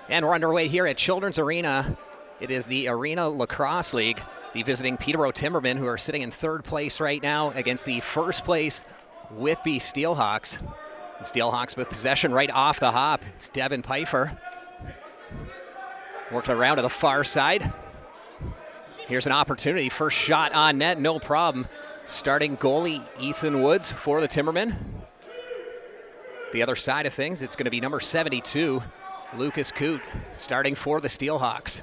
And we're underway here at Children's Arena. It is the Arenalacrosseleague, the visiting Peterborough Timbermen, who are sitting in third place right now against the first place Whitby Steelhawks. And Steelhawks with possession right off the hop. It's Devin Pfeiffer working around to the far side. Here's an opportunity. First shot on net, no problem. Starting goalie Ethan Woods for the Timbermen. The other side of things, it's going to be number 72, Lucas Coote, starting for the Steelhawks.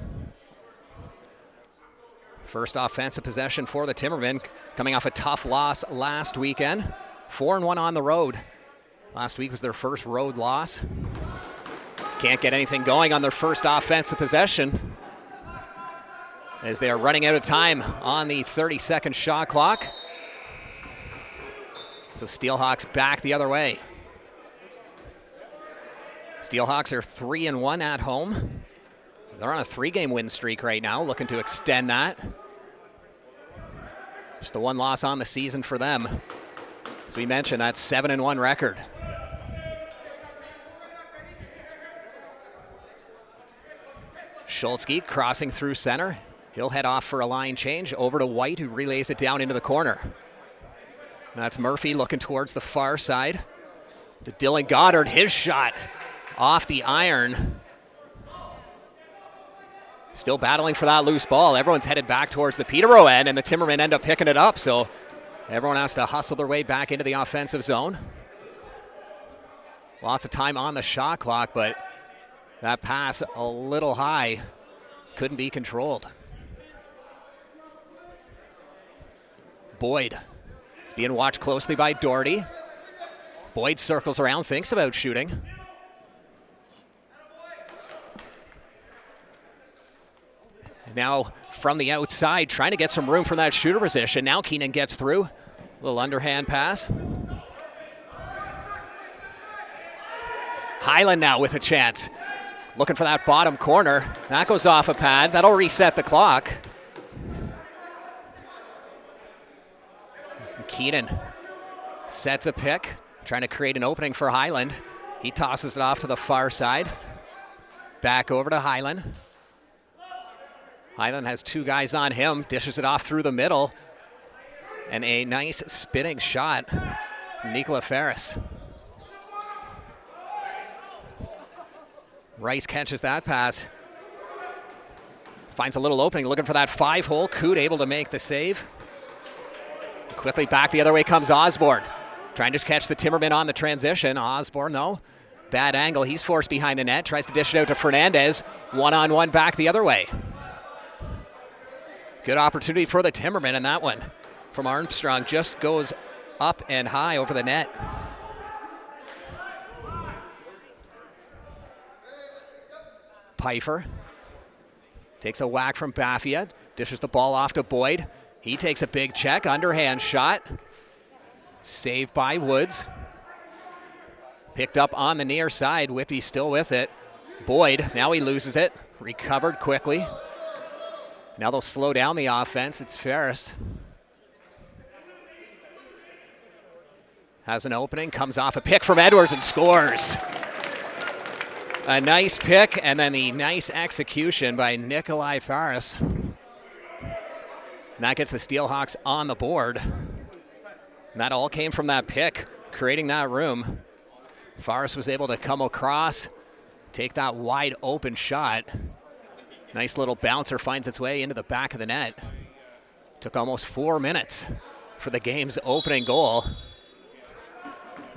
First offensive possession for the Timbermen, coming off a tough loss last weekend. 4-1 on the road. Last week was their first road loss. Can't get anything going on their first offensive possession, as they are running out of time on the 30-second shot clock. So Steelhawks back the other way. Steelhawks are 3-1 at home. They're on a 3-game win streak right now, looking to extend that. Just the one loss on the season for them. As we mentioned, that 7-1 record. Schultzke crossing through center. He'll head off for a line change over to White, who relays it down into the corner. That's Murphy looking towards the far side. To Dylan Goddard, his shot off the iron. Still battling for that loose ball. Everyone's headed back towards the Peterborough end, and the Timbermen end up picking it up, so everyone has to hustle their way back into the offensive zone. Lots of time on the shot clock, but that pass a little high. Couldn't be controlled. Boyd is being watched closely by Doherty. Boyd circles around, thinks about shooting. Now from the outside, trying to get some room from that shooter position. Now Keenan gets through. Little underhand pass. Highland now with a chance. Looking for that bottom corner. That goes off a pad. That'll reset the clock. Keenan sets a pick, trying to create an opening for Highland. He tosses it off to the far side. Back over to Highland. Highland has two guys on him, dishes it off through the middle. And a nice spinning shot from Nicola Ferris. Rice catches that pass. Finds a little opening, looking for that 5-hole. Coote able to make the save. Quickly back the other way comes Osborne. Trying to catch the Timberman on the transition. Osborne, though, bad angle. He's forced behind the net. Tries to dish it out to Fernandez. One-on-one back the other way. Good opportunity for the Timberman, and that one from Armstrong just goes up and high over the net. Pfeiffer takes a whack from Baffia, dishes the ball off to Boyd. He takes a big check, underhand shot. Saved by Woods. Picked up on the near side, Whitby still with it. Boyd, now he loses it, recovered quickly. Now they'll slow down the offense. It's Ferris. Has an opening, comes off a pick from Edwards and scores. A nice pick, and then the nice execution by Nikolai Ferris. And that gets the Steelhawks on the board. And that all came from that pick, creating that room. Ferris was able to come across, take that wide open shot. Nice little bouncer finds its way into the back of the net. Took almost 4 minutes for the game's opening goal.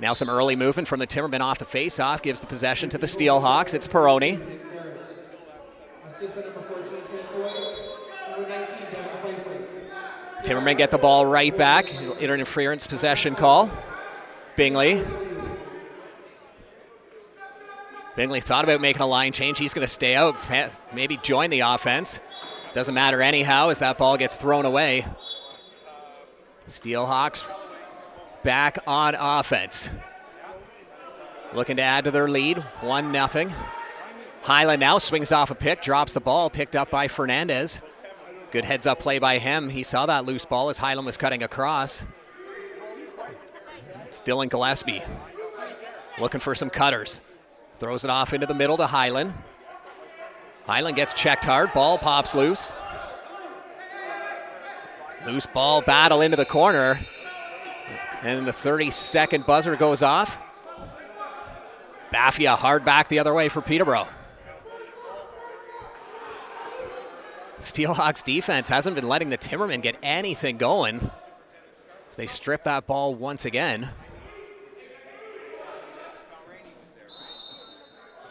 Now some early movement from the Timbermen off the face-off, gives the possession to the Steelhawks. It's Peroni. Timbermen get the ball right back. Interference possession call. Bingley thought about making a line change. He's going to stay out, maybe join the offense. Doesn't matter anyhow as that ball gets thrown away. Steelhawks back on offense. Looking to add to their lead, 1-0. Highland now swings off a pick, drops the ball, picked up by Fernandez. Good heads-up play by him. He saw that loose ball as Highland was cutting across. It's Dylan Gillespie looking for some cutters. Throws it off into the middle to Highland. Highland gets checked hard. Ball pops loose. Loose ball battle into the corner. And the 30-second buzzer goes off. Baffia hard back the other way for Peterborough. Steelhawks defense hasn't been letting the Timbermen get anything going as they strip that ball once again.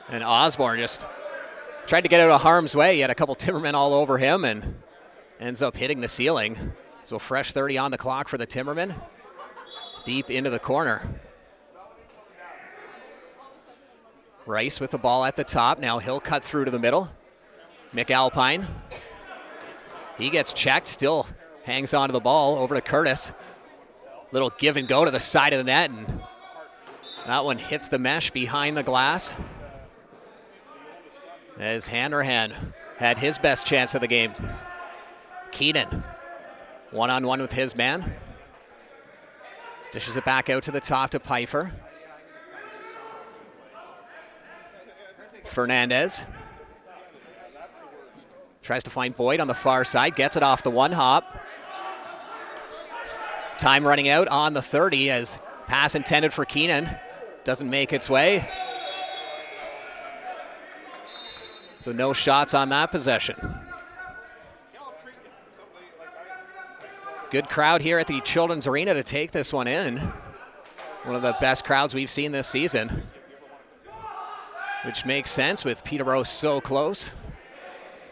And Osborne just tried to get out of harm's way. He had a couple Timbermen all over him and ends up hitting the ceiling. So fresh 30 on the clock for the Timbermen. Deep into the corner. Rice with the ball at the top. Now he'll cut through to the middle. McAlpine. He gets checked, still hangs onto the ball over to Curtis. Little give and go to the side of the net, and that one hits the mesh behind the glass. As Hanrahan had his best chance of the game. Keenan, one-on-one with his man. Dishes it back out to the top to Pfeiffer. Fernandez. Tries to find Boyd on the far side, gets it off the one hop. Time running out on the 30 as pass intended for Keenan doesn't make its way. So no shots on that possession. Good crowd here at the Children's Arena to take this one in. One of the best crowds we've seen this season, which makes sense with Peterborough so close.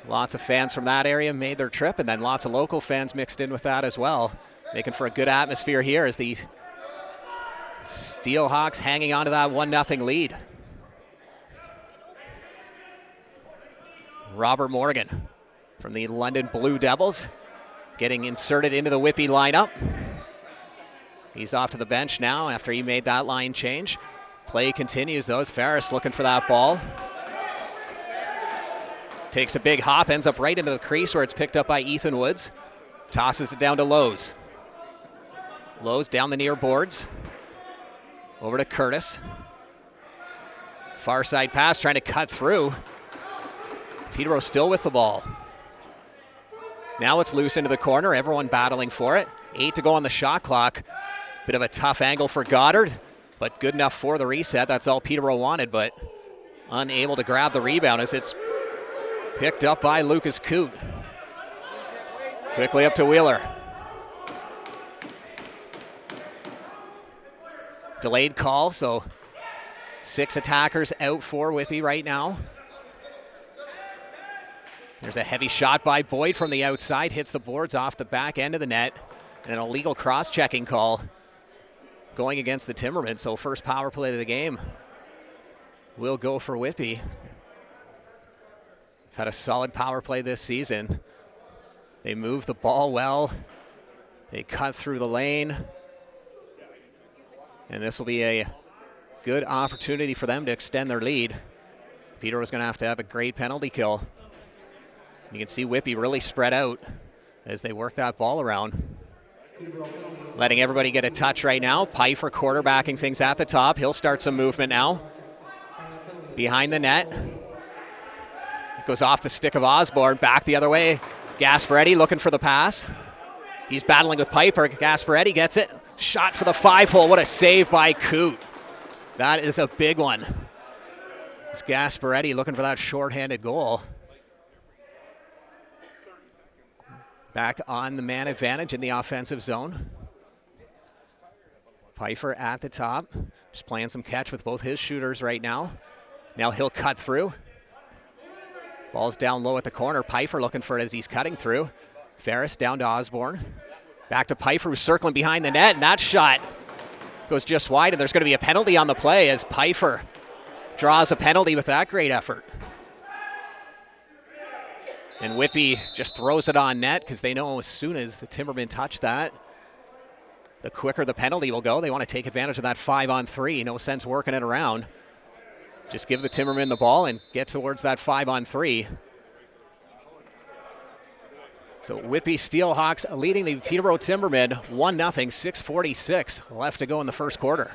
Lots of fans from that area made their trip, and then lots of local fans mixed in with that as well, making for a good atmosphere here as the Steelhawks hanging on to that 1-0 lead. Robert Morgan from the London Blue Devils getting inserted into the Whitby lineup. He's off to the bench now after he made that line change. Play continues though as Ferris looking for that ball. Takes a big hop, ends up right into the crease where it's picked up by Ethan Woods. Tosses it down to Lowe's. Lowe's down the near boards. Over to Curtis. Far side pass trying to cut through. Peterborough still with the ball. Now it's loose into the corner, everyone battling for it. 8 to go on the shot clock. Bit of a tough angle for Goddard, but good enough for the reset. That's all Peterborough wanted, but unable to grab the rebound as it's picked up by Lucas Coote. Quickly up to Wheeler. Delayed call, so 6 attackers out for Whitby right now. There's a heavy shot by Boyd from the outside, hits the boards off the back end of the net, and an illegal cross-checking call going against the Timbermen. So first power play of the game will go for Whitby. They've had a solid power play this season. They move the ball well. They cut through the lane. And this will be a good opportunity for them to extend their lead. Peterborough's going to have a great penalty kill. You can see Whitby really spread out as they work that ball around. Letting everybody get a touch right now. Pfeiffer quarterbacking things at the top. He'll start some movement now. Behind the net. It goes off the stick of Osborne. Back the other way. Gasparetti looking for the pass. He's battling with Piper. Gasparetti gets it. Shot for the 5-hole. What a save by Coote. That is a big one. It's Gasparetti looking for that shorthanded goal. Back on the man advantage in the offensive zone. Pfeiffer at the top. Just playing some catch with both his shooters right now. Now he'll cut through. Ball's down low at the corner. Pfeiffer looking for it as he's cutting through. Ferris down to Osborne. Back to Pfeiffer who's circling behind the net, and that shot goes just wide, and there's going to be a penalty on the play as Pfeiffer draws a penalty with that great effort. And Whitby just throws it on net because they know as soon as the Timbermen touch that, the quicker the penalty will go. They want to take advantage of that 5-on-3. No sense working it around. Just give the Timbermen the ball and get towards that 5-on-3. So Whitby Steelhawks leading the Peterborough Timbermen 1-0, 6:46 left to go in the first quarter.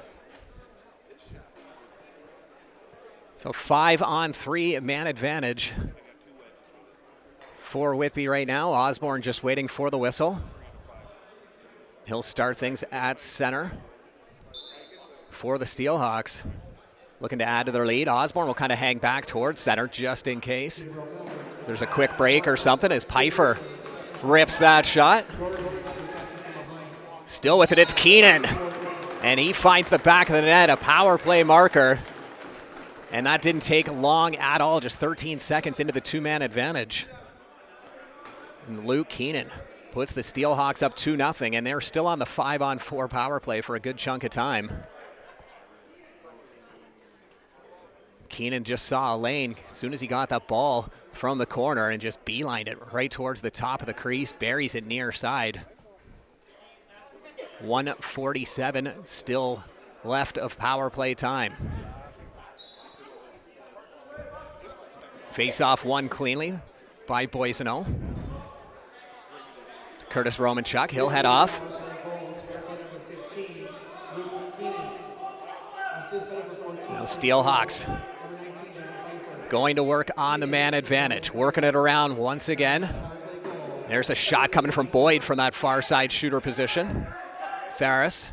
So 5-on-3 man advantage for Whitby right now. Osborne just waiting for the whistle. He'll start things at center for the Steelhawks. Looking to add to their lead. Osborne will kind of hang back towards center just in case there's a quick break or something as Pfeiffer rips that shot. Still with it, it's Keenan. And he finds the back of the net, a power play marker. And that didn't take long at all, just 13 seconds into the two-man advantage. And Luke Keenan puts the Steelhawks up 2-0, and they're still on the 5-on-4 power play for a good chunk of time. Keenan just saw a lane as soon as he got that ball from the corner and just beelined it right towards the top of the crease, buries it near side. 1:47 still left of power play time. Face off won cleanly by Boiseno. Curtis Romanchuk, he'll head off. Now Steelhawks going to work on the man advantage, working it around once again. There's a shot coming from Boyd from that far side shooter position. Ferris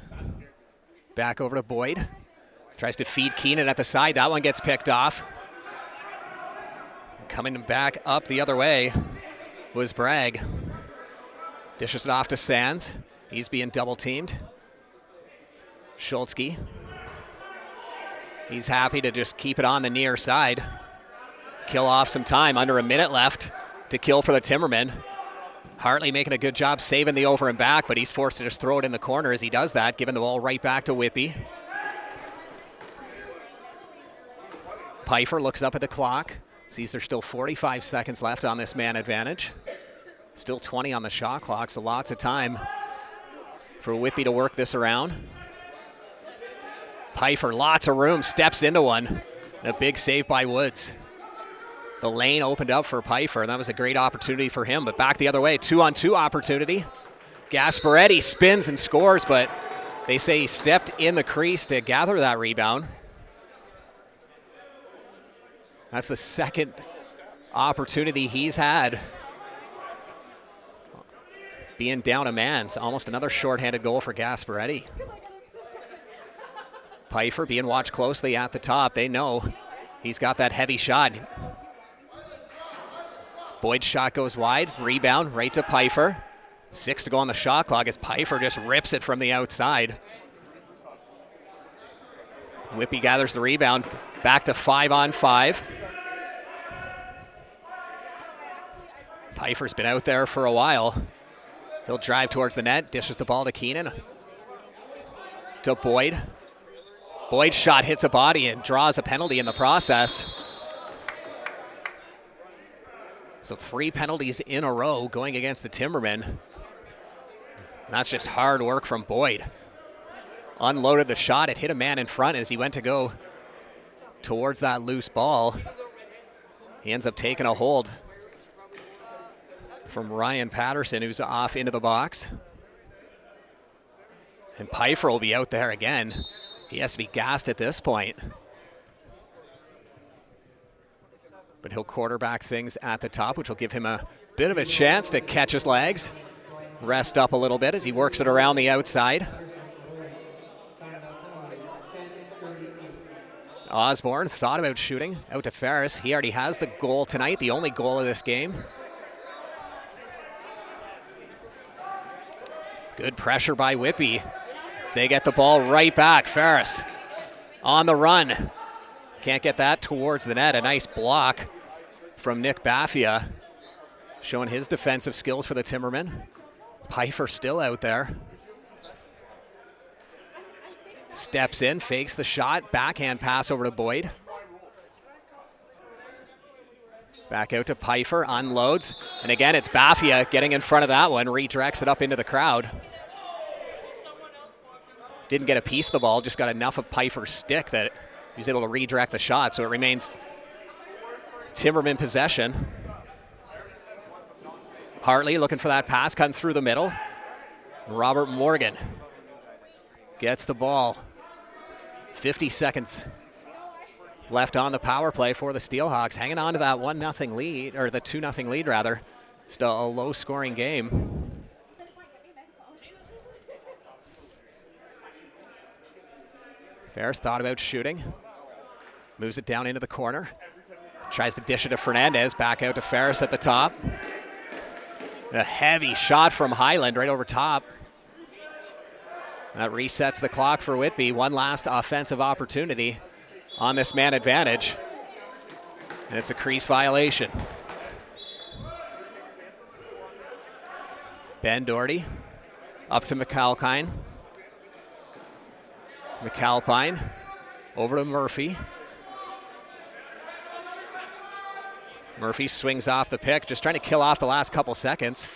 back over to Boyd. Tries to feed Keenan at the side. That one gets picked off. Coming back up the other way was Bragg. Dishes it off to Sands. He's being double teamed. Schultzke. He's happy to just keep it on the near side. Kill off some time. Under a minute left to kill for the Timbermen. Hartley making a good job saving the over and back, but he's forced to just throw it in the corner as he does that, giving the ball right back to Whitby. Pfeiffer looks up at the clock. Sees there's still 45 seconds left on this man advantage. Still 20 on the shot clock, so lots of time for Whitby to work this around. Pfeiffer, lots of room, steps into one. And a big save by Woods. The lane opened up for Pfeiffer, and that was a great opportunity for him, but back the other way, 2-on-2 opportunity. Gasparetti spins and scores, but they say he stepped in the crease to gather that rebound. That's the second opportunity he's had. Being down a man, it's almost another shorthanded goal for Gasparetti. Pfeiffer being watched closely at the top. They know he's got that heavy shot. Boyd's shot goes wide, rebound right to Pfeiffer. 6 to go on the shot clock as Pfeiffer just rips it from the outside. Whitby gathers the rebound, back to 5-on-5. Pfeiffer's been out there for a while. He'll drive towards the net, dishes the ball to Keenan. To Boyd. Boyd's shot hits a body and draws a penalty in the process. So 3 penalties in a row going against the Timbermen. That's just hard work from Boyd. Unloaded the shot, it hit a man in front as he went to go towards that loose ball. He ends up taking a hold from Ryan Patterson, who's off into the box. And Pfeiffer will be out there again. He has to be gassed at this point. But he'll quarterback things at the top, which will give him a bit of a chance to catch his legs, rest up a little bit as he works it around the outside. Osborne thought about shooting out to Ferris. He already has the goal tonight, the only goal of this game. Good pressure by Whitby as they get the ball right back. Ferris on the run. Can't get that towards the net. A nice block from Nick Baffia, showing his defensive skills for the Timbermen. Pfeiffer still out there. Steps in, fakes the shot, backhand pass over to Boyd. Back out to Pfeiffer, unloads. And again, it's Baffia getting in front of that one, redirects it up into the crowd. Didn't get a piece of the ball, just got enough of Pfeiffer's stick that he was able to redirect the shot, so it remains Timberman possession. Hartley looking for that pass, cutting through the middle. Robert Morgan gets the ball. 50 seconds left on the power play for the Steelhawks, hanging on to that 1-0 lead, or the 2-0 lead rather. Still a low-scoring game. Ferris thought about shooting. Moves it down into the corner. Tries to dish it to Fernandez. Back out to Ferris at the top. A heavy shot from Highland right over top. That resets the clock for Whitby. One last offensive opportunity on this man advantage. And it's a crease violation. Ben Doherty up to McAlpine. McAlpine over to Murphy. Murphy swings off the pick, just trying to kill off the last couple seconds.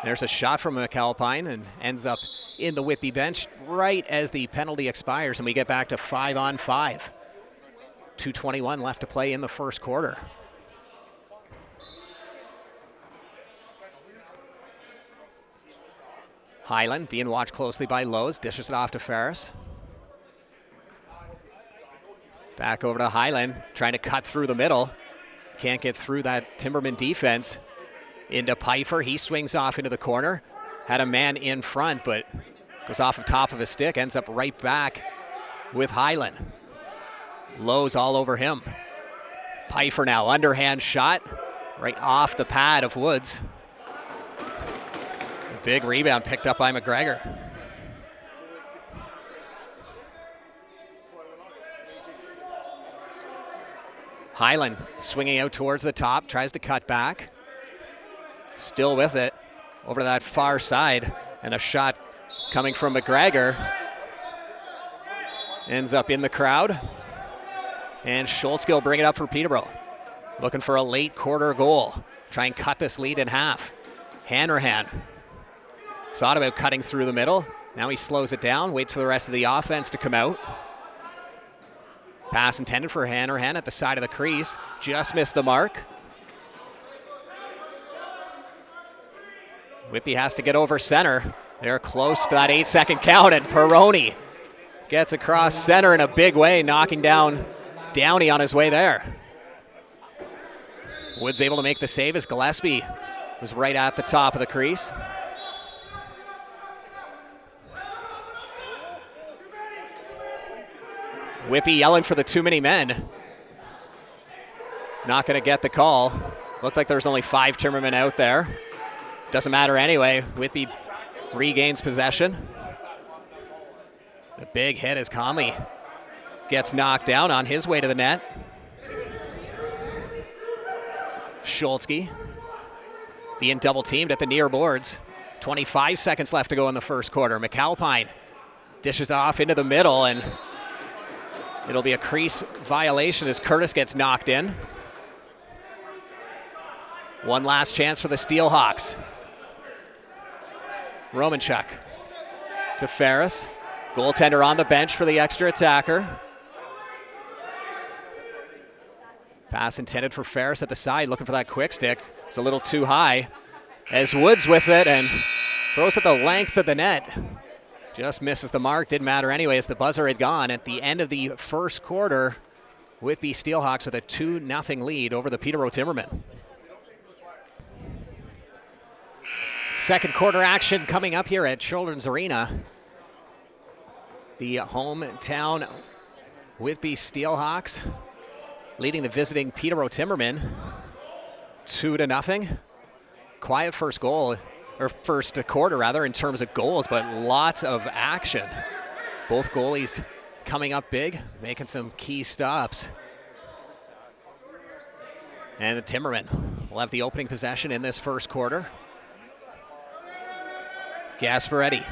There's a shot from McAlpine and ends up in the Whitby bench right as the penalty expires and we get back to 5-on-5. 2:21 left to play in the first quarter. Highland being watched closely by Lowe's, dishes it off to Ferris. Back over to Highland, trying to cut through the middle. Can't get through that Timberman defense. Into Pfeiffer, he swings off into the corner. Had a man in front, but goes off the top of his stick, ends up right back with Highland. Lowe's all over him. Pfeiffer now, underhand shot, right off the pad of Woods. A big rebound picked up by McGregor. Highland swinging out towards the top, tries to cut back. Still with it, over to that far side, and a shot coming from McGregor. Ends up in the crowd. And Schultz will bring it up for Peterborough. Looking for a late quarter goal. Try and cut this lead in half. Hanrahan thought about cutting through the middle. Now he slows it down, waits for the rest of the offense to come out. Pass intended for Hanrahan at the side of the crease. Just missed the mark. Whitby has to get over center. They're close to that 8-second count, and Peroni gets across center in a big way, knocking down Downey on his way there. Woods able to make the save as Gillespie was right at the top of the crease. Whitby yelling for the too many men. Not going to get the call. Looked like there was only 5 Timbermen out there. Doesn't matter anyway. Whitby regains possession. A big hit as Conley gets knocked down on his way to the net. Schultz being double teamed at the near boards. 25 seconds left to go in the first quarter. McAlpine dishes it off into the middle, and it'll be a crease violation as Curtis gets knocked in. One last chance for the Steelhawks. Romanchuk to Ferris. Goaltender on the bench for the extra attacker. Pass intended for Ferris at the side, looking for that quick stick. It's a little too high. As Woods with it and throws at the length of the net. Just misses the mark. Didn't matter anyway as the buzzer had gone. At the end of the first quarter, Whitby Steelhawks with a 2-0 lead over the Peterborough Timbermen. Second quarter action coming up here at Children's Arena. The hometown Whitby Steelhawks leading the visiting Peterborough Timbermen 2-0. Quiet first goal, or first quarter rather, in terms of goals, but lots of action. Both goalies coming up big, making some key stops. And the Timbermen will have the opening possession in this first quarter. Gasparetti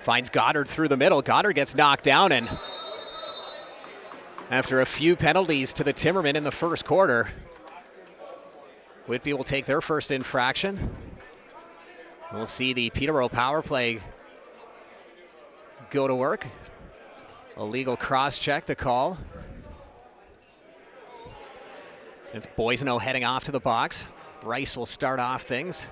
finds Goddard through the middle. Goddard gets knocked down, and after a few penalties to the Timbermen in the first quarter, Whitby will take their first infraction. We'll see the Peterborough power play go to work. Illegal cross-check, the call. It's Boiseno heading off to the box. Rice will start off things.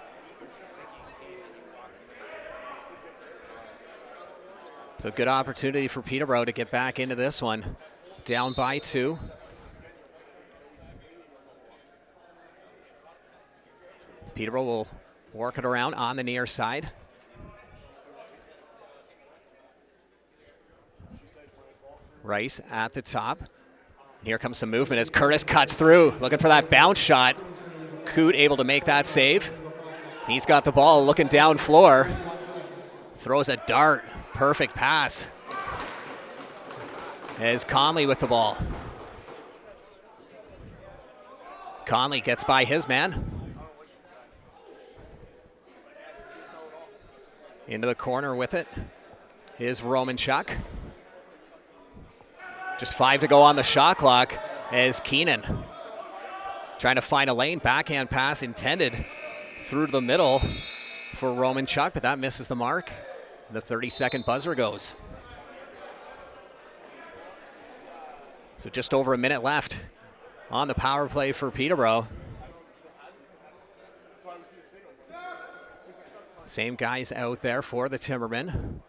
So a good opportunity for Peterborough to get back into this one. Down by 2. Peterborough will work it around on the near side. Rice at the top. Here comes some movement as Curtis cuts through, looking for that bounce shot. Coote able to make that save. He's got the ball looking down floor. Throws a dart. Perfect pass. As Conley with the ball. Conley gets by his man. Into the corner with it is Romanchuk. Just 5 to go on the shot clock as Keenan trying to find a lane. Backhand pass intended through the middle for Romanchuk, but that misses the mark. The 30-second buzzer goes. So just over a minute left on the power play for Peterborough. Same guys out there for the Timbermen.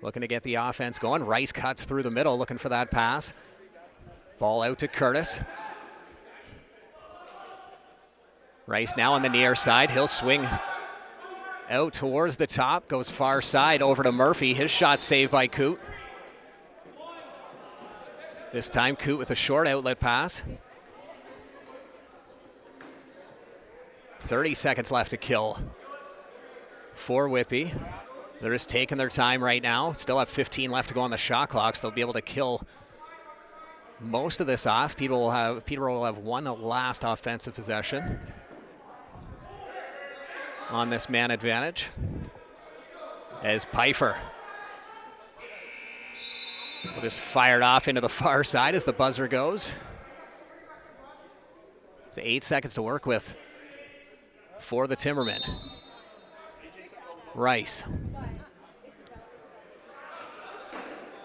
Looking to get the offense going. Rice cuts through the middle, looking for that pass. Ball out to Curtis. Rice now on the near side. He'll swing out towards the top. Goes far side over to Murphy. His shot saved by Coote. This time Coote with a short outlet pass. 30 seconds left to kill for Whitby. They're just taking their time right now. Still have 15 left to go on the shot clock, so they'll be able to kill most of this off. Peterborough will have one last offensive possession on this man advantage. As Pfeiffer will just fire it off into the far side as the buzzer goes. So 8 seconds to work with for the Timbermen. Rice.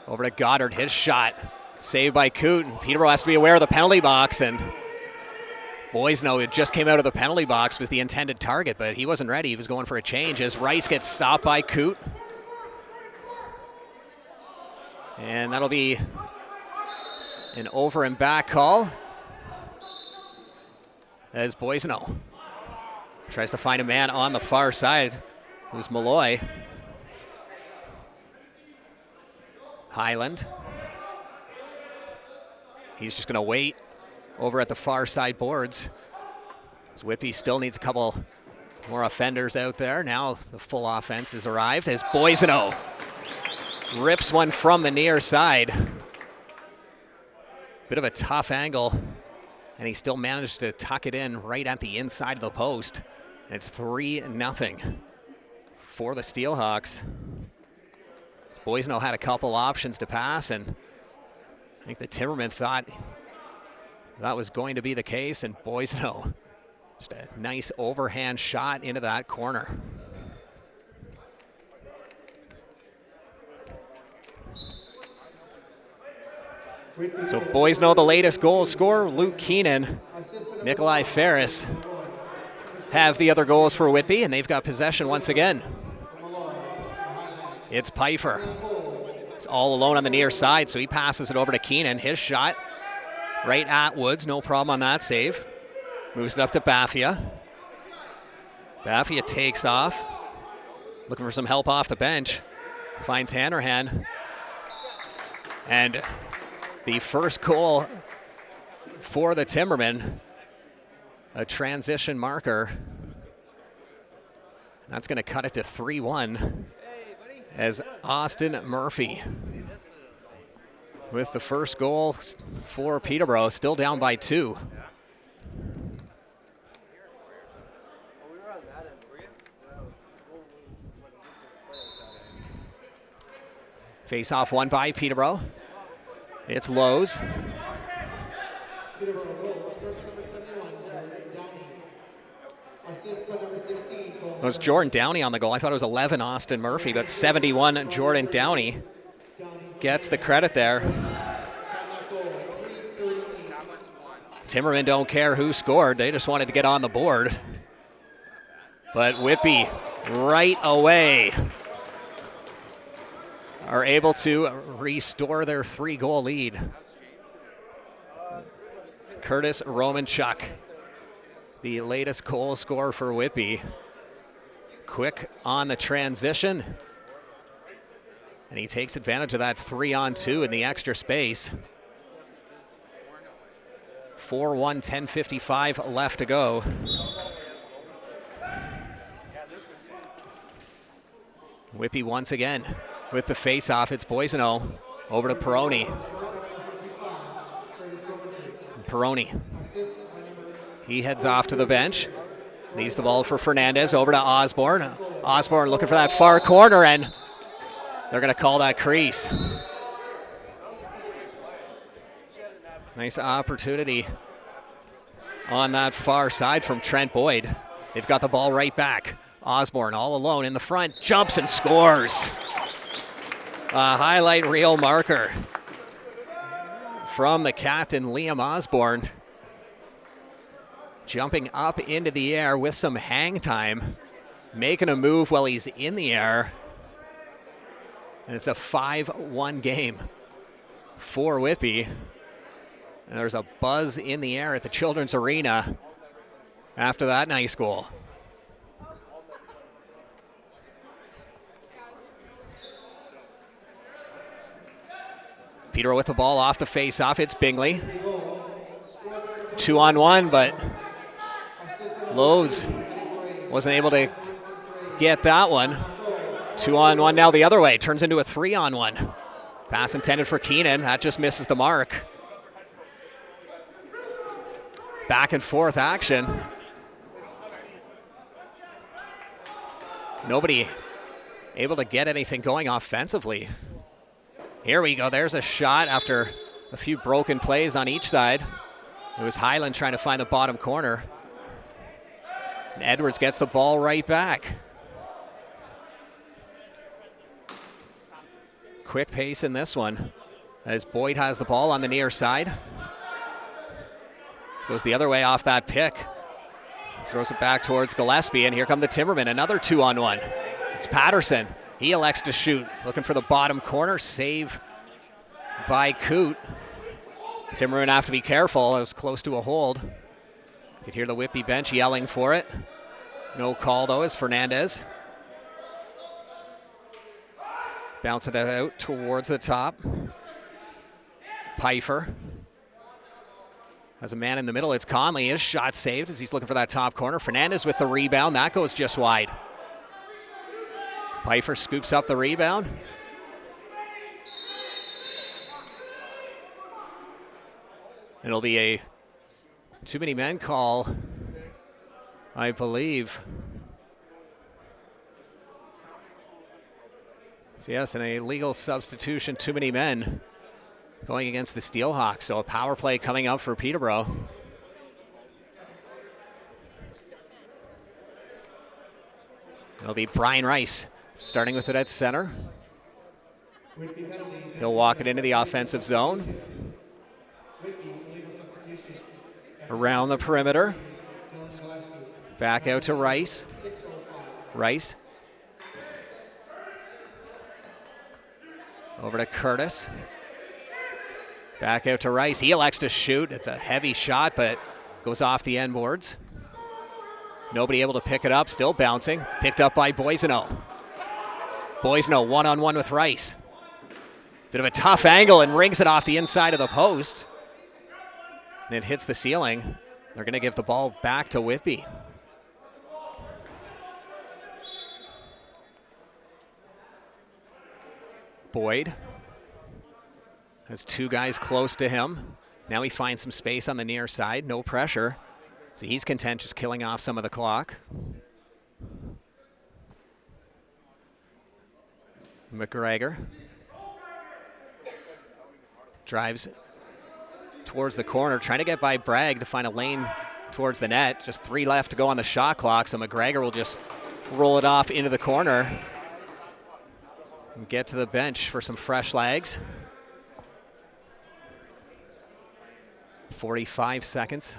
Over to Goddard, his shot. Saved by Coote. Peterborough has to be aware of the penalty box, and Boisno, it just came out of the penalty box, was the intended target, but he wasn't ready. He was going for a change as Rice gets stopped by Coote. And that'll be an over and back call as Boisno tries to find a man on the far side. It was Malloy. Highland. He's just going to wait over at the far side boards. As Whitby still needs a couple more offenders out there. Now the full offense has arrived as Boisno rips one from the near side. Bit of a tough angle, and he still managed to tuck it in right at the inside of the post. And it's 3-0 for the Steelhawks. Boisno had a couple options to pass, and I think the Timbermen thought that was going to be the case, and Boisno, just a nice overhand shot into that corner. So Boisno, the latest goal scorer. Luke Keenan, Nikolai Ferris have the other goals for Whitby, and they've got possession once again. It's Pfeiffer. He's all alone on the near side, so he passes it over to Keenan. His shot right at Woods. No problem on that save. Moves it up to Baffia. Baffia takes off. Looking for some help off the bench. Finds Hanrahan. And the first goal for the Timbermen. A transition marker. That's going to cut it to 3-1. As Austin Murphy with the first goal for Peterborough, still down by 2. Face off won by Peterborough. It's Lowe's. It was Jordan Downey on the goal. I thought it was 11 Austin Murphy, but 71 Jordan Downey gets the credit there. Timbermen don't care who scored. They just wanted to get on the board. But Whitby right away are able to restore their 3-goal lead. Curtis Romanchuk the latest goal scorer for Whitby. Quick on the transition. And he takes advantage of that 3-on-2 in the extra space. 4-1, 10:55 left to go. Whitby once again with the face-off. It's Boiseno over to Peroni. Peroni. He heads off to the bench. Leaves the ball for Fernandez over to Osborne. Osborne looking for that far corner, and they're going to call that crease. Nice opportunity on that far side from Trent Boyd. They've got the ball right back. Osborne all alone in the front, jumps and scores. A highlight reel marker from the captain, Liam Osborne. Jumping up into the air with some hang time, making a move while he's in the air. And it's a 5-1 game for Whitby. And there's a buzz in the air at the Children's Arena after that nice goal. Peterborough with the ball off the face-off. It's Bingley. 2-on-1, but Lowe's wasn't able to get that one. 2-on-1 now the other way. Turns into a 3-on-1. Pass intended for Keenan. That just misses the mark. Back and forth action. Nobody able to get anything going offensively. Here we go. There's a shot after a few broken plays on each side. It was Highland trying to find the bottom corner. And Edwards gets the ball right back. Quick pace in this one as Boyd has the ball on the near side. Goes the other way off that pick. Throws it back towards Gillespie, and here come the Timbermen. Another 2-on-1. It's Patterson. He elects to shoot. Looking for the bottom corner. Save by Coote. Timbermen have to be careful. It was close to a hold. You could hear the Whitby bench yelling for it. No call, though, as Fernandez. Bounce it out towards the top. Pfeiffer has a man in the middle. It's Conley. His shot saved as he's looking for that top corner. Fernandez with the rebound. That goes just wide. Pfeiffer scoops up the rebound. It'll be a too many men call, I believe. So yes, an illegal substitution, too many men going against the Steelhawks. So a power play coming up for Peterborough. It'll be Brian Rice starting with it at center. He'll walk it into the offensive zone. Around the perimeter. Back out to Rice. Rice. Over to Curtis. Back out to Rice. He elects to shoot. It's a heavy shot, but goes off the end boards. Nobody able to pick it up. Still bouncing. Picked up by Boiseno. Boiseno one-on-one with Rice. Bit of a tough angle and rings it off the inside of the post. And it hits the ceiling. They're going to give the ball back to Whitby. Boyd has two guys close to him. Now he finds some space on the near side. No pressure. So he's content just killing off some of the clock. McGregor drives towards the corner, trying to get by Bragg to find a lane towards the net. Just 3 left to go on the shot clock, so McGregor will just roll it off into the corner and get to the bench for some fresh legs. 45 seconds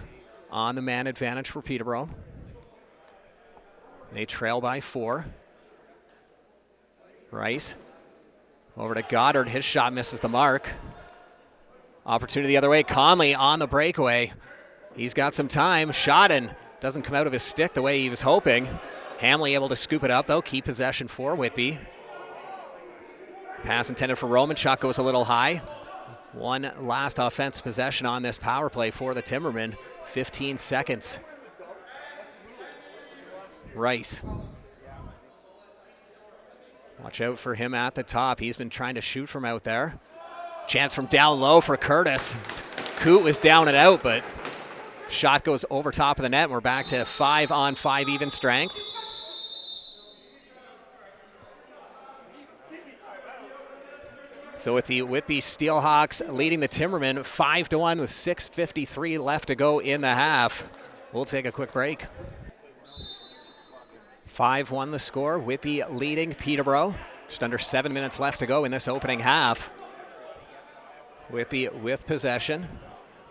on the man advantage for Peterborough. They trail by 4. Rice over to Goddard. His shot misses the mark. Opportunity the other way. Conley on the breakaway. He's got some time. Shot and Doesn't come out of his stick the way he was hoping. Hamley able to scoop it up, though. Keep possession for Whitby. Pass intended for Roman. Shot goes a little high. One last offensive possession on this power play for the Timbermen. 15 seconds. Rice. Watch out for him at the top. He's been trying to shoot from out there. Chance from down low for Curtis. Coot was down and out, but shot goes over top of the net. We're back to 5-on-5 even strength. So with the Whitby Steelhawks leading the Timbermen 5-1 with 6:53 left to go in the half. We'll take a quick break. 5-1 the score. Whitby leading Peterborough. Just under 7 minutes left to go in this opening half. Whitby with possession.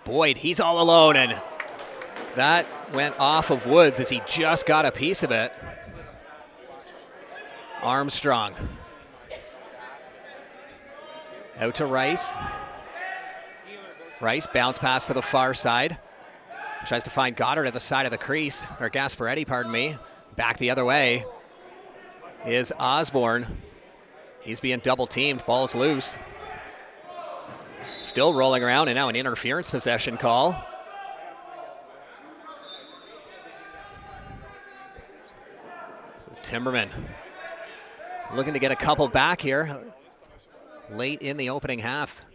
Boyd, he's all alone, and that went off of Woods as he just got a piece of it. Armstrong. Out to Rice. Rice bounce pass to the far side. Tries to find Goddard at the side of the crease, or Gasparetti, pardon me. Back the other way is Osborne. He's being double teamed. Ball's loose. Still rolling around, and now an interference possession call. So Timbermen looking to get a couple back here late in the opening half.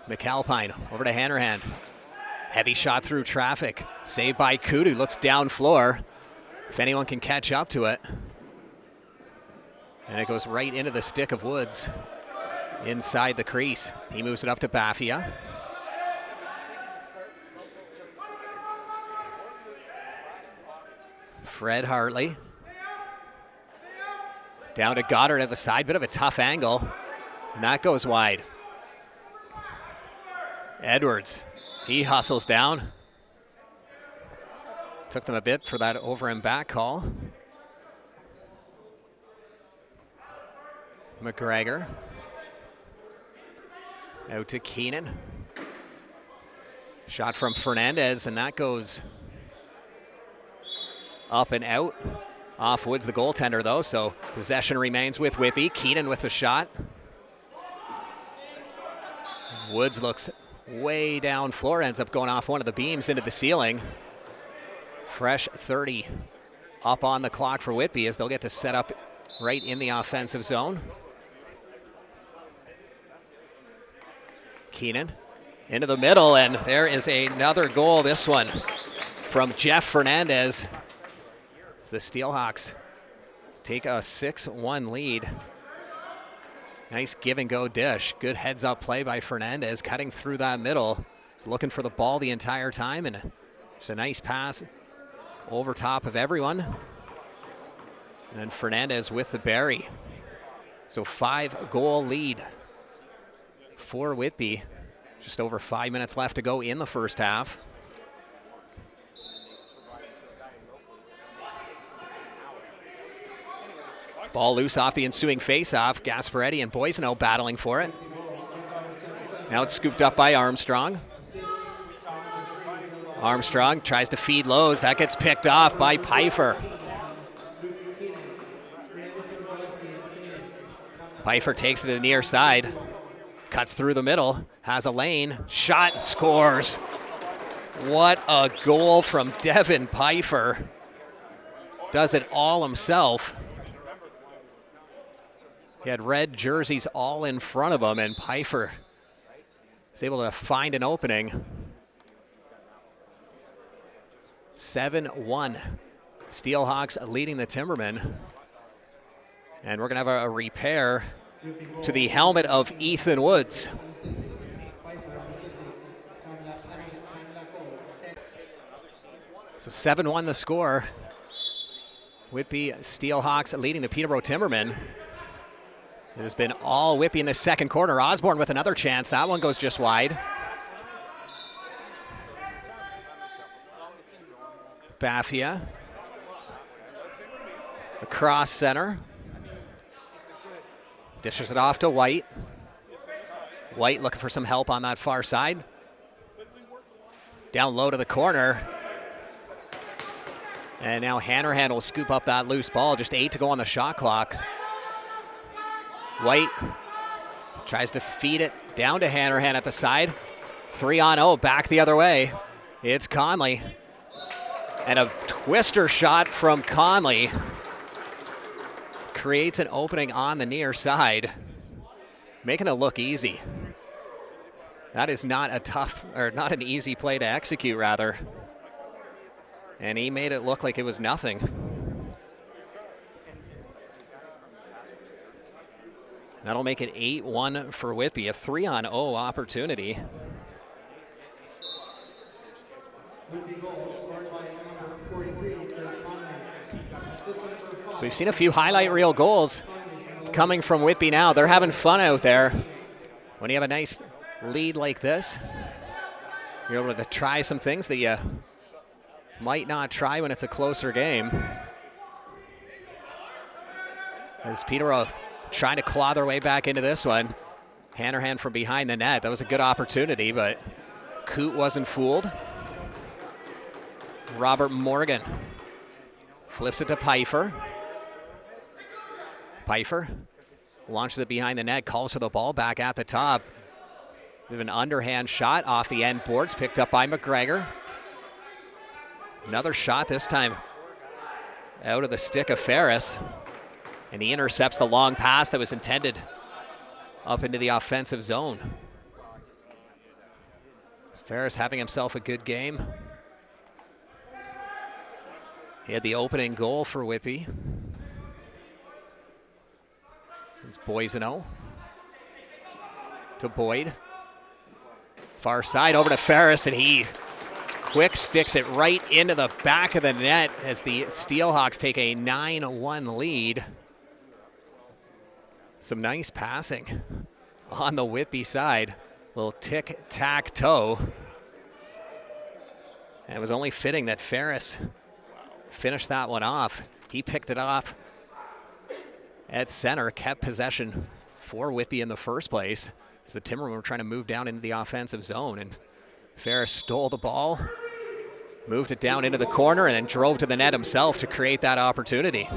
McAlpine over to Hanrahan. Heavy shot through traffic. Saved by Coot, who looks down floor. If anyone can catch up to it. And it goes right into the stick of Woods inside the crease. He moves it up to Baffia. Fred Hartley. Down to Goddard at the side. Bit of a tough angle. And that goes wide. Edwards. He hustles down. Took them a bit for that over and back call. McGregor. Out to Keenan. Shot from Fernandez, and that goes up and out. Off Woods, the goaltender, though, so possession remains with Whitby. Keenan with the shot. Woods looks way down floor, ends up going off one of the beams into the ceiling. Fresh 30 up on the clock for Whitby as they'll get to set up right in the offensive zone. Keenan into the middle, and there is another goal, this one from Jeff Fernandez. As the Steelhawks take a 6-1 lead. Nice give and go dish. Good heads up play by Fernandez, cutting through that middle. He's looking for the ball the entire time, and it's a nice pass over top of everyone. And then Fernandez with the bury. So 5-goal lead for Whitby. Just over 5 minutes left to go in the first half. Ball loose off the ensuing face-off. Gasparetti and Boisano battling for it. Now it's scooped up by Armstrong. Armstrong tries to feed Lowe's. That gets picked off by Pfeiffer. Pfeiffer takes it to the near side. Cuts through the middle. Has a lane. Shot and scores. What a goal from Devin Pfeiffer. Does it all himself. He had red jerseys all in front of him, and Pfeiffer is able to find an opening. 7-1. Steelhawks leading the Timbermen. And we're going to have a repair to the helmet of Ethan Woods. So 7-1 the score. Whitby Steelhawks leading the Peterborough Timbermen. It has been all Whitby in the second quarter. Osborne with another chance. That one goes just wide. Baffia. Across center. Dishes it off to White. White looking for some help on that far side. Down low to the corner. And now Hanrahan will scoop up that loose ball. Just 8 to go on the shot clock. White tries to feed it down to Hanrahan at the side. 3-on-0, back the other way. It's Conley. And a twister shot from Conley creates an opening on the near side, making it look easy. That is not an easy play to execute, rather. And he made it look like it was nothing. That'll make it 8-1 for Whitby, a 3-on-0 opportunity. So we've seen a few highlight reel goals coming from Whitby now. They're having fun out there. When you have a nice lead like this, you're able to try some things that you might not try when it's a closer game. As Peterborough trying to claw their way back into this one. Hanrahan from behind the net. That was a good opportunity, but Coote wasn't fooled. Robert Morgan flips it to Pfeiffer. Pfeiffer launches it behind the net, calls for the ball back at the top. We have an underhand shot off the end boards, picked up by McGregor. Another shot, this time out of the stick of Ferris. And he intercepts the long pass that was intended up into the offensive zone. Ferris having himself a good game. He had the opening goal for Whitby. It's Boiseno to Boyd. Far side over to Ferris, and he quick sticks it right into the back of the net as the Steelhawks take a 9-1 lead. Some nice passing on the Whitby side. Little tic-tac-toe. And it was only fitting that Ferris finished that one off. He picked it off at center, kept possession for Whitby in the first place as the Timbermen were trying to move down into the offensive zone. And Ferris stole the ball, moved it down into the corner, and then drove to the net himself to create that opportunity.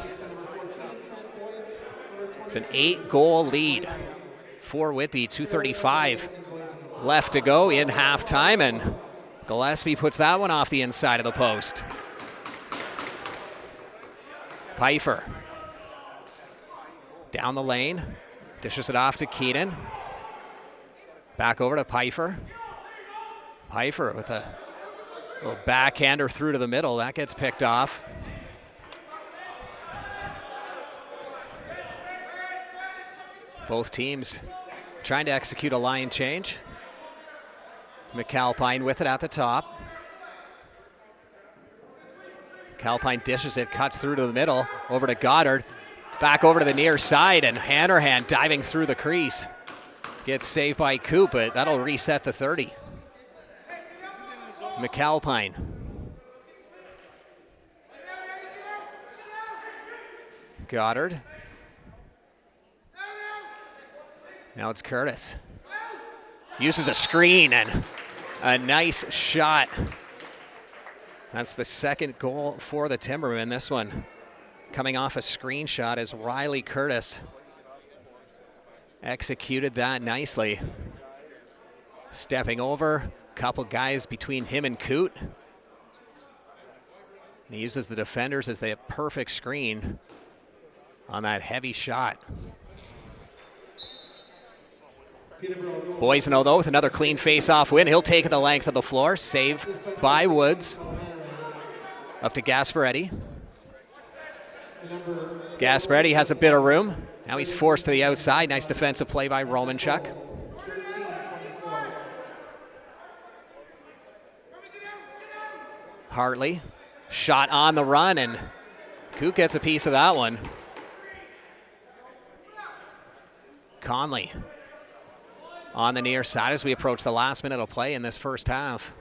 It's an 8-goal lead for Whitby, 2:35 left to go in halftime, and Gillespie puts that one off the inside of the post. Pfeiffer down the lane, dishes it off to Keenan. Back over to Pfeiffer. Pfeiffer with a little backhander through to the middle. That gets picked off. Both teams trying to execute a line change. McAlpine with it at the top. McAlpine dishes it, cuts through to the middle, over to Goddard. Back over to the near side, and Hanrahan diving through the crease. Gets saved by Coop, but that'll reset the 30. McAlpine. Goddard. Now it's Curtis. Uses a screen and a nice shot. That's the second goal for the Timbermen. This one coming off a screenshot as Riley Curtis executed that nicely. Stepping over, a couple guys between him and Coote. And he uses the defenders as the perfect screen on that heavy shot. Boiseno, though, with another clean face-off win. He'll take it the length of the floor. Save by Woods. Up to Gasparetti. Gasparetti has a bit of room. Now he's forced to the outside. Nice defensive play by Romanchuk. Hartley. Shot on the run, and Coop gets a piece of that one. Conley on the near side as we approach the last minute of play in this first half.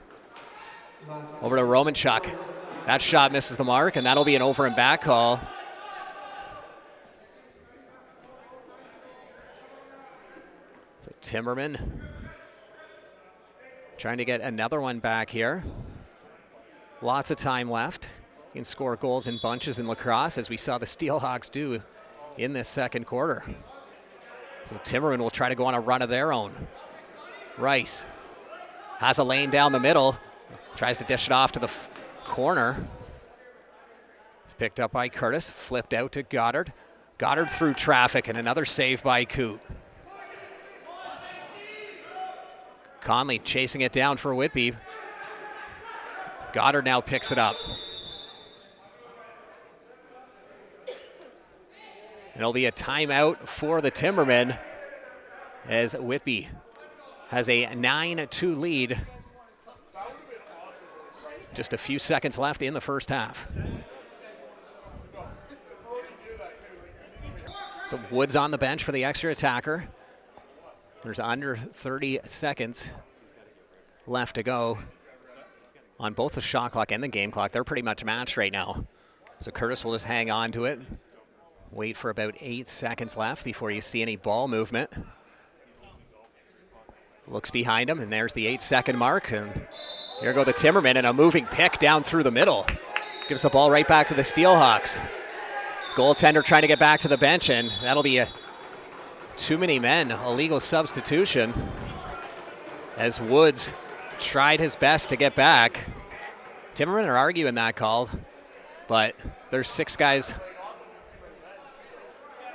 Over to Romanchuk. That shot misses the mark, and that'll be an over and back call. So Timberman trying to get another one back here. Lots of time left can score goals in bunches in lacrosse, as we saw the Steelhawks do in this second quarter. So Timbermen will try to go on a run of their own. Rice has a lane down the middle, tries to dish it off to the corner. It's picked up by Curtis, flipped out to Goddard. Goddard through traffic, and another save by Coote. Conley chasing it down for Whitby. Goddard now picks it up. And it'll be a timeout for the Timbermen as Whitby has a 9-2 lead. Just a few seconds left in the first half. So Woods on the bench for the extra attacker. There's under 30 seconds left to go on both the shot clock and the game clock. They're pretty much matched right now. So Curtis will just hang on to it. Wait for about 8 seconds left before you see any ball movement. Looks behind him, and there's the 8-second mark. And here go the Timbermen, and a moving pick down through the middle. Gives the ball right back to the Steelhawks. Goaltender trying to get back to the bench, and that'll be a too many men, illegal substitution, as Woods tried his best to get back. Timbermen are arguing that call, but there's 6 guys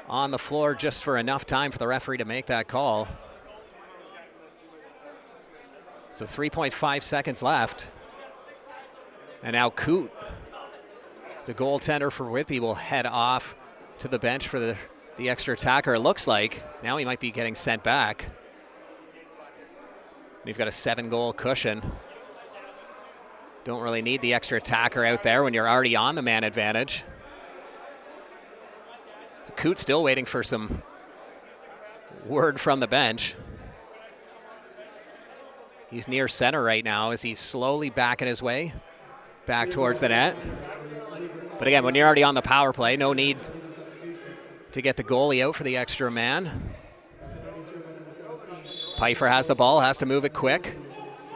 on the floor just for enough time for the referee to make that call. So 3.5 seconds left. And now Coote, the goaltender for Whitby, will head off to the bench for the extra attacker. It looks like now he might be getting sent back. We've got a 7-goal cushion. Don't really need the extra attacker out there when you're already on the man advantage. So Coote still waiting for some word from the bench. He's near center right now as he's slowly backing his way back towards the net. But again, when you're already on the power play, no need to get the goalie out for the extra man. Pfeiffer has the ball, has to move it quick.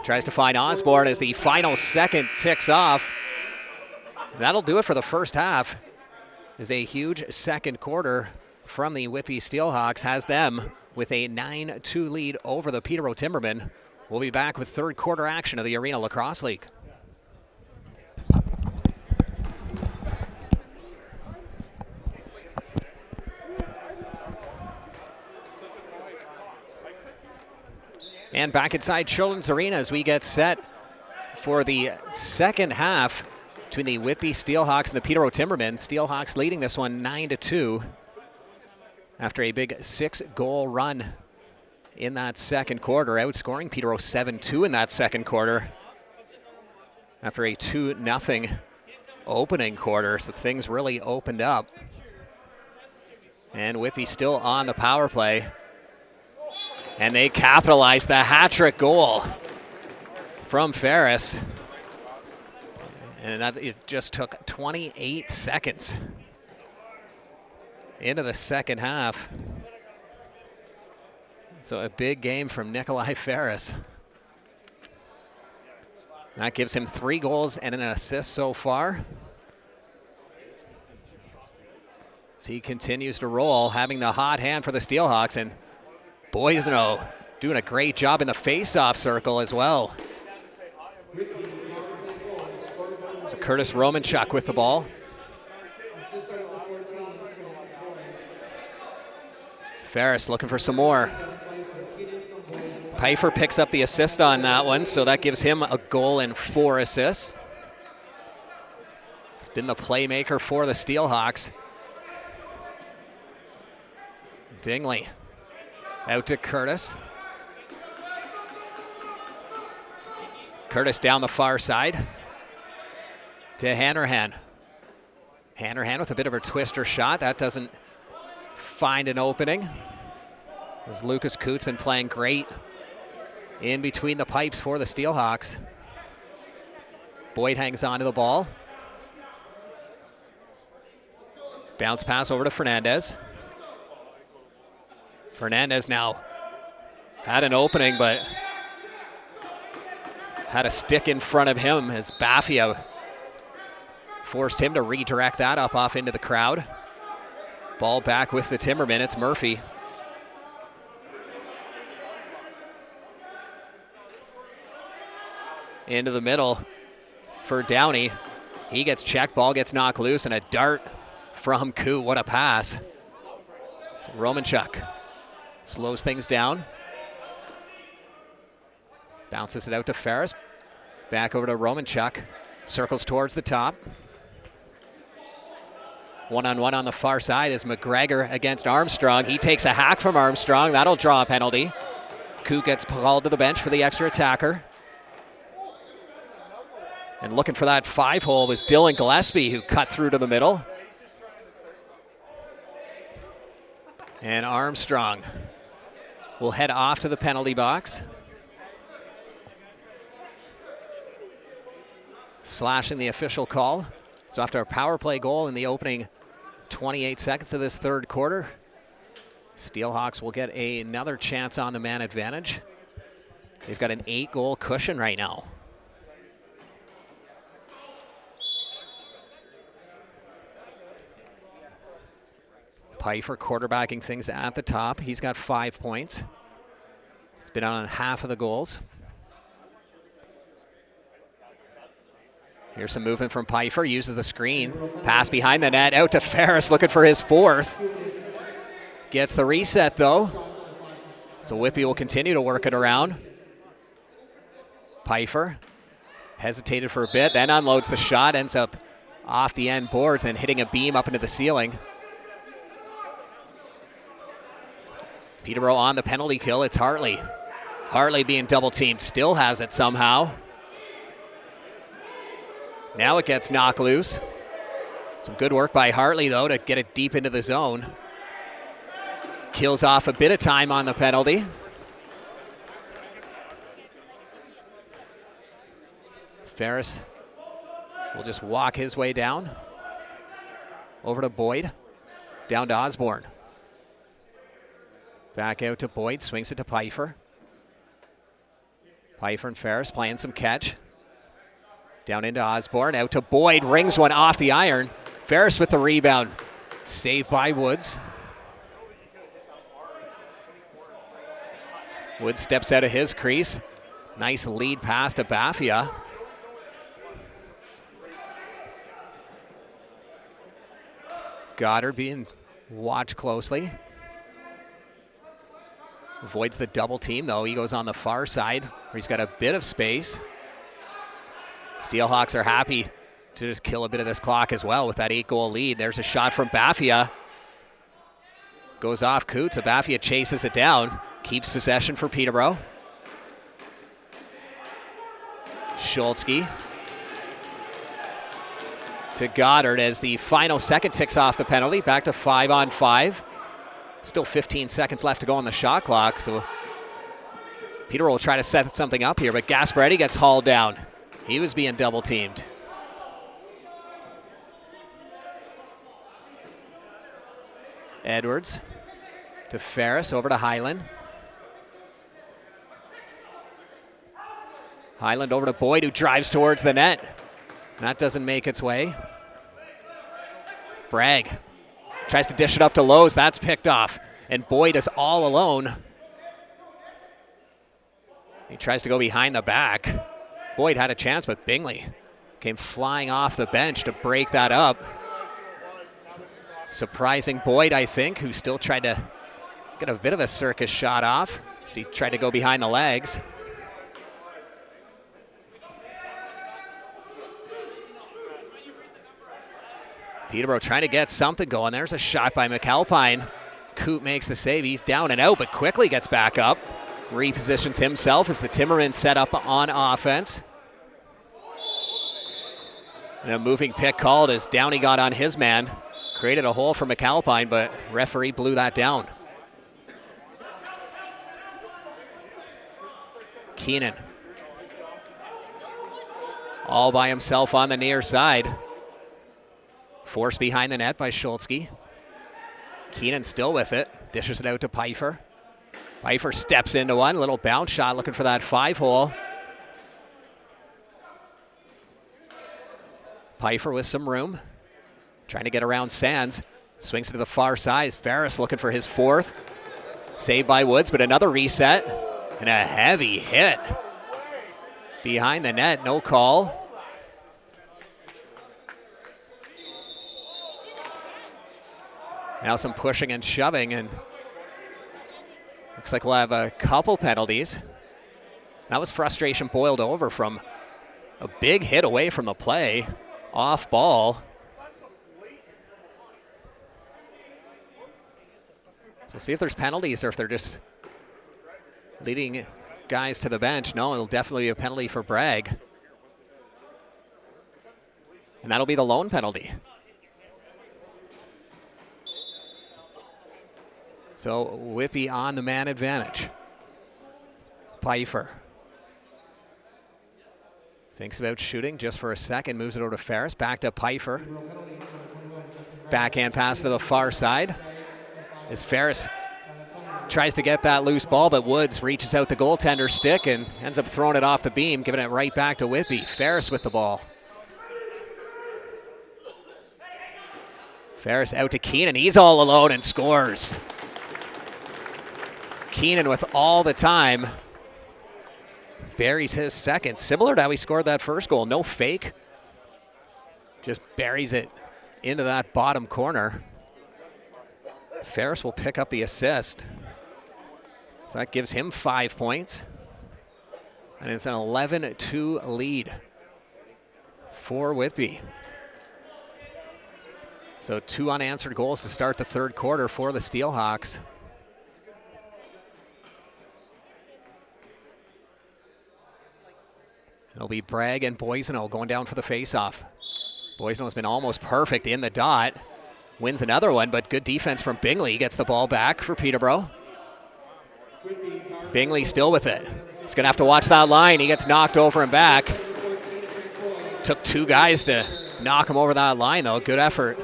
Tries to find Osborne as the final second ticks off. That'll do it for the first half. Is a huge second quarter from the Whitby Steelhawks, has them with a 9-2 lead over the Peterborough Timbermen. We'll be back with third quarter action of the Arenalacrosseleague. And back inside Children's Arena as we get set for the second half between the Whitby Steelhawks and the Peterborough Timbermen. Steelhawks leading this one 9-2 after a big 6-goal run in that second quarter, outscoring Peterborough 7-2 in that second quarter after a 2-0 opening quarter. So things really opened up. And Whitby still on the power play. And they capitalized the hat-trick goal from Ferris. And it just took 28 seconds into the second half. So a big game from Nikolai Ferris. That gives him 3 goals and an assist so far. So he continues to roll, having the hot hand for the Steelhawks. And Boisno doing a great job in the face-off circle as well. So Curtis Romanchuk with the ball. Ferris looking for some more. Pfeiffer picks up the assist on that one, so that gives him a goal and 4 assists. He's been the playmaker for the Steelhawks. Bingley out to Curtis. Curtis down the far side to Hanrahan. Hanrahan with a bit of a twister shot. That doesn't find an opening, as Lucas Coote's been playing great in between the pipes for the Steelhawks. Boyd hangs on to the ball. Bounce pass over to Fernandez. Fernandez now had an opening, but had a stick in front of him as Baffia Forced him to redirect that up off into the crowd. Ball back with the Timbermen. It's Murphy. Into the middle for Downey. He gets checked. Ball gets knocked loose, and a dart from Coot. What a pass. So Romanchuk slows things down. Bounces it out to Ferris. Back over to Romanchuk. Circles towards the top. One-on-one on the far side is McGregor against Armstrong. He takes a hack from Armstrong. That'll draw a penalty. Coot gets called to the bench for the extra attacker. And looking for that 5-hole was Dylan Gillespie, who cut through to the middle. And Armstrong will head off to the penalty box. Slashing the official call. So after a power play goal in the opening 28 seconds of this third quarter, Steelhawks will get another chance on the man advantage. They've got an 8-goal cushion right now. Pfeiffer quarterbacking things at the top. He's got 5 points. He's been on half of the goals. Here's some movement from Pfeiffer. Uses the screen. Pass behind the net. Out to Ferris looking for his 4th. Gets the reset though. So Whitby will continue to work it around. Pfeiffer hesitated for a bit, then unloads the shot. Ends up off the end boards and hitting a beam up into the ceiling. Peterborough on the penalty kill. It's Hartley. Hartley being double teamed. Still has it somehow. Now it gets knocked loose. Some good work by Hartley, though, to get it deep into the zone. Kills off a bit of time on the penalty. Ferris will just walk his way down. Over to Boyd. Down to Osborne. Back out to Boyd. Swings it to Pfeiffer. Pfeiffer and Ferris playing some catch. Down into Osborne, out to Boyd, rings one off the iron. Ferris with the rebound. Saved by Woods. Woods steps out of his crease. Nice lead pass to Baffia. Goddard being watched closely. Avoids the double team, though. He goes on the far side, where he's got a bit of space. Steelhawks are happy to just kill a bit of this clock as well with that 8-goal lead. There's a shot from Baffia. Goes off Coots. Baffia chases it down. Keeps possession for Peterborough. Schultzky to Goddard as the final second ticks off the penalty. Back to 5-on-5. Still 15 seconds left to go on the shot clock. So Peterborough will try to set something up here, but Gasparetti gets hauled down. He was being double teamed. Edwards to Ferris, over to Highland. Highland over to Boyd, who drives towards the net. That doesn't make its way. Bragg tries to dish it up to Lowe's. That's picked off. And Boyd is all alone. He tries to go behind the back. Boyd had a chance, but Bingley came flying off the bench to break that up. Surprising Boyd, I think, who still tried to get a bit of a circus shot off as he tried to go behind the legs. Peterborough trying to get something going. There's a shot by McAlpine. Coop makes the save. He's down and out, but quickly gets back up. Repositions himself as the Timbermen set up on offense. And a moving pick called as Downey got on his man. Created a hole for McAlpine, but referee blew that down. Keenan. All by himself on the near side. Forced behind the net by Schultzky. Keenan still with it. Dishes it out to Pfeiffer. Pfeiffer steps into one. Little bounce shot looking for that 5-hole. Pfeiffer with some room. Trying to get around Sands. Swings it to the far side. Ferris looking for his fourth. Saved by Woods, but another reset. And a heavy hit. Behind the net, no call. Now some pushing and shoving, and looks like we'll have a couple penalties. That was frustration boiled over from a big hit away from the play. Off ball. So we'll see if there's penalties or if they're just leading guys to the bench. No, it'll definitely be a penalty for Bragg. And that'll be the lone penalty. So Whitby on the man advantage. Pfeiffer thinks about shooting just for a second, moves it over to Ferris, back to Pfeiffer. Backhand pass to the far side. As Ferris tries to get that loose ball, but Woods reaches out the goaltender's stick and ends up throwing it off the beam, giving it right back to Whitby. Ferris with the ball. Ferris out to Keenan. He's all alone and scores. Keenan with all the time. Buries his second. Similar to how he scored that first goal. No fake. Just buries it into that bottom corner. Ferris will pick up the assist. So that gives him 5 points. And it's an 11-2 lead for Whitby. So 2 unanswered goals to start the third quarter for the Steelhawks. It'll be Bragg and Boiseno going down for the faceoff. Boiseno's been almost perfect in the dot. Wins another one, but good defense from Bingley. Gets the ball back for Peterborough. Bingley still with it. He's going to have to watch that line. He gets knocked over and back. Took 2 guys to knock him over that line, though. Good effort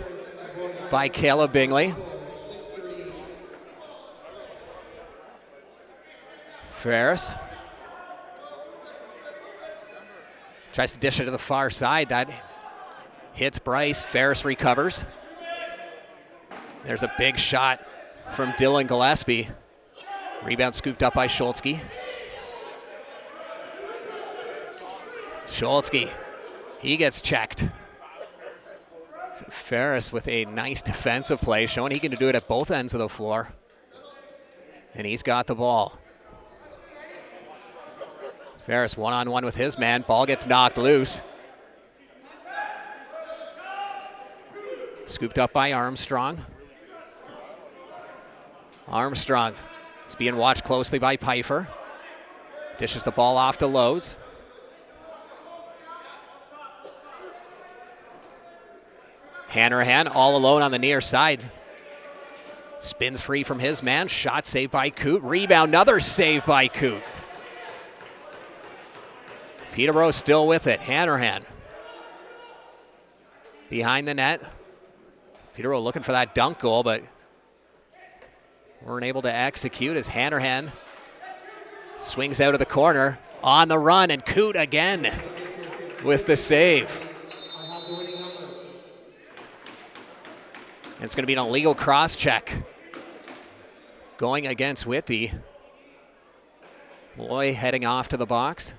by Caleb Bingley. Ferris tries to dish it to the far side. That hits Bryce. Ferris recovers. There's a big shot from Dylan Gillespie. Rebound scooped up by Schultzke. Schultzke, he gets checked. So Ferris with a nice defensive play, showing he can do it at both ends of the floor. And he's got the ball. Ferris one-on-one with his man. Ball gets knocked loose. Scooped up by Armstrong. Armstrong is being watched closely by Pfeiffer. Dishes the ball off to Lowe's. Hanrahan all alone on the near side. Spins free from his man. Shot saved by Coote. Rebound, another save by Coote. Peterborough still with it. Hanrahan behind the net. Peterborough looking for that dunk goal, but weren't able to execute as Hanrahan swings out of the corner on the run, and Coote again with the save. And it's going to be an illegal cross-check going against Whitby. Loy heading off to the box.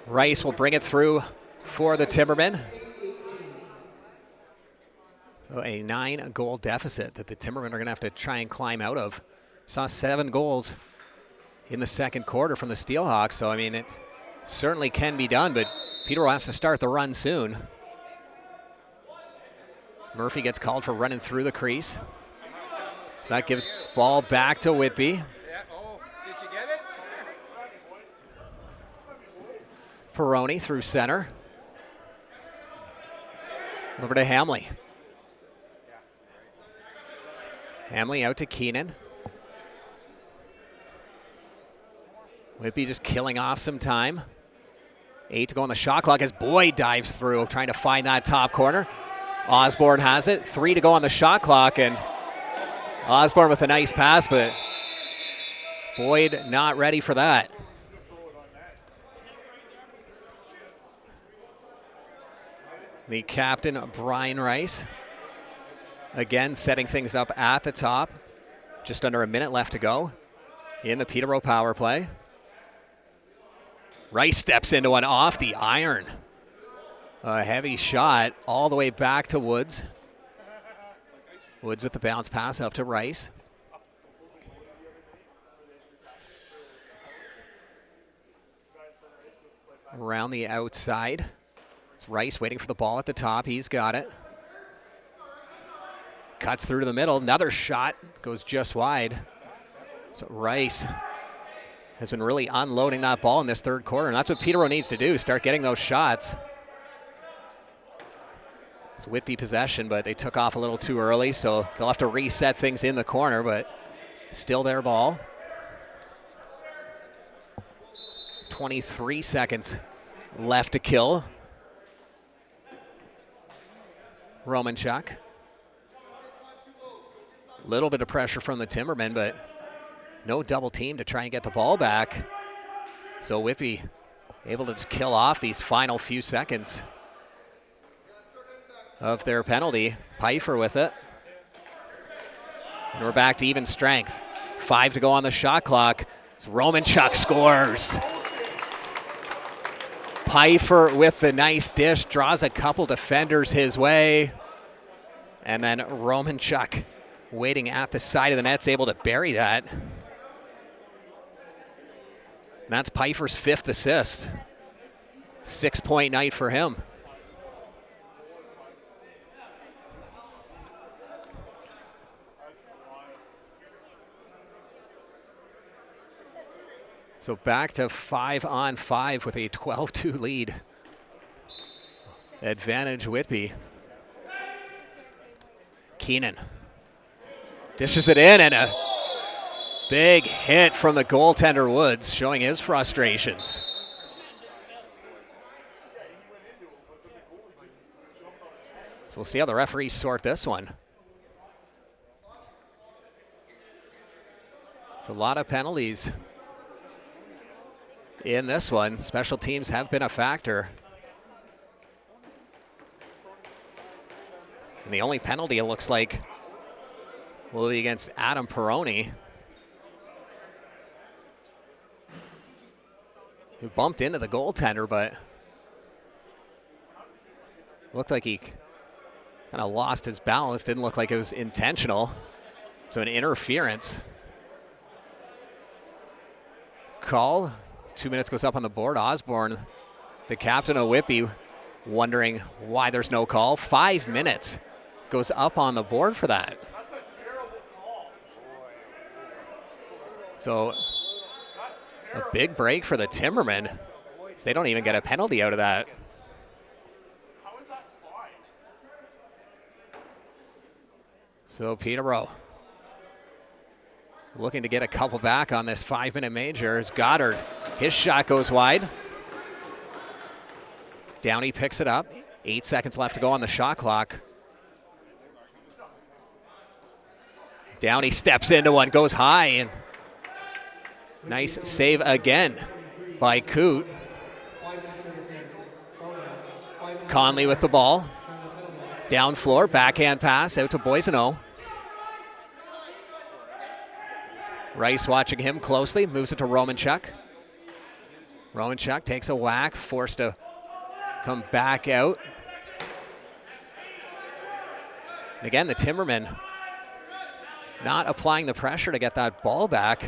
Rice will bring it through for the Timbermen. So a 9-goal deficit that the Timbermen are going to have to try and climb out of. Saw 7 goals in the second quarter from the Steelhawks, so I mean it certainly can be done, but Peterborough has to start the run soon. Murphy gets called for running through the crease. So that gives ball back to Whitby. Peroni through center. Over to Hamley. Hamley out to Keenan. Whitby just killing off some time. 8 to go on the shot clock as Boyd dives through, trying to find that top corner. Osborne has it. 3 to go on the shot clock, and Osborne with a nice pass, but Boyd not ready for that. The captain, Brian Rice, again setting things up at the top. Just under a minute left to go in the Peterborough power play. Rice steps into one off the iron. A heavy shot all the way back to Woods. Woods with the bounce pass up to Rice. Around the outside. It's Rice waiting for the ball at the top. He's got it. Cuts through to the middle. Another shot goes just wide. So Rice has been really unloading that ball in this third quarter, and that's what Peterborough needs to do, start getting those shots. It's Whitby possession, but they took off a little too early, so they'll have to reset things in the corner, but still their ball. 23 seconds left to kill. Romanchuk. Little bit of pressure from the Timbermen, but no double team to try and get the ball back. So Whitby able to just kill off these final few seconds of their penalty. Pfeiffer with it. And we're back to even strength. 5 to go on the shot clock. As Romanchuk scores. Pfeiffer with the nice dish, draws a couple defenders his way. And then Romanchuk waiting at the side of the net's able to bury that. And that's Pfeiffer's 5th assist. 6-point night for him. So back to 5-on-5 with a 12-2 lead. Advantage Whitby. Keenan dishes it in, and a big hit from the goaltender Woods, showing his frustrations. So we'll see how the referees sort this one. It's a lot of penalties in this one. Special teams have been a factor. And the only penalty, it looks like, will be against Adam Peroni, who bumped into the goaltender, but looked like he kind of lost his balance. Didn't look like it was intentional. So an interference call. 2 minutes goes up on the board. Osborne, the captain of Whitby, wondering why there's no call. 5 minutes goes up on the board for that. That's a terrible call. So a big break for the Timbermen. So they don't even get a penalty out of that. How is that fine? So Peterborough looking to get a couple back on this 5-minute major. As Goddard, his shot goes wide. Downey picks it up. 8 seconds left to go on the shot clock. Downey steps into one, goes high, and nice save again by Coote. Conley with the ball. Down floor, backhand pass out to Boisano. Rice watching him closely, moves it to Romanchuk. Romanchuk takes a whack, forced to come back out. And again, the Timbermen not applying the pressure to get that ball back,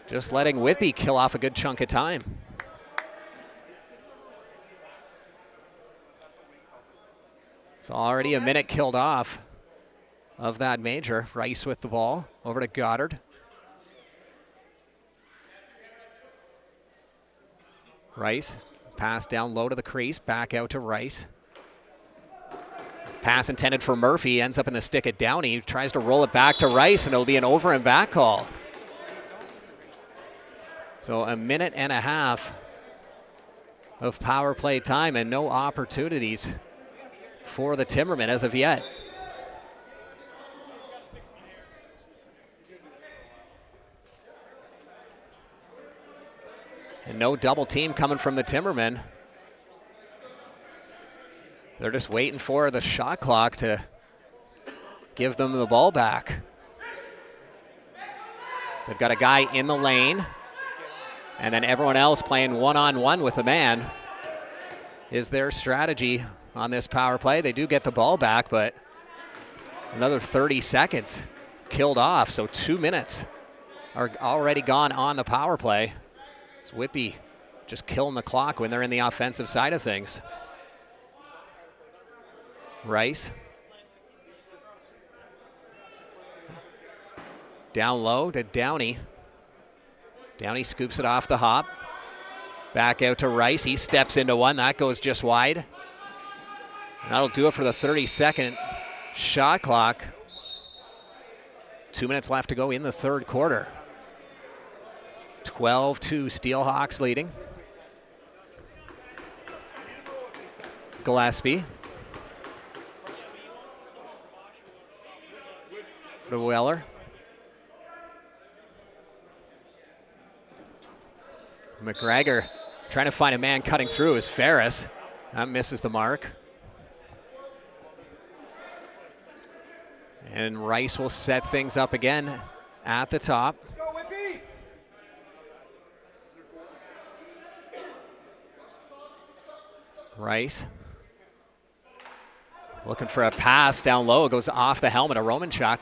just letting Whitby kill off a good chunk of time. So already a minute killed off of that major. Rice with the ball, over to Goddard. Rice, pass down low to the crease, back out to Rice. Pass intended for Murphy, ends up in the stick at Downey, tries to roll it back to Rice, and it'll be an over and back call. So a minute and a half of power play time and no opportunities for the Timbermen as of yet. And no double team coming from the Timbermen. They're just waiting for the shot clock to give them the ball back. So they've got a guy in the lane, and then everyone else playing one-on-one with the man is their strategy on this power play. They do get the ball back, but another 30 seconds killed off, so 2 minutes are already gone on the power play. It's Whitby just killing the clock when they're in the offensive side of things. Rice. Down low to Downey. Downey scoops it off the hop. Back out to Rice. He steps into one. That goes just wide. And that'll do it for the 30-second shot clock. 2 minutes left to go in the third quarter. 12-2 Steelhawks leading. Gillespie. For Weller. McGregor trying to find a man cutting through is Ferris. That misses the mark. And Rice will set things up again at the top. Rice looking for a pass down low. It goes off the helmet of Romanchuk.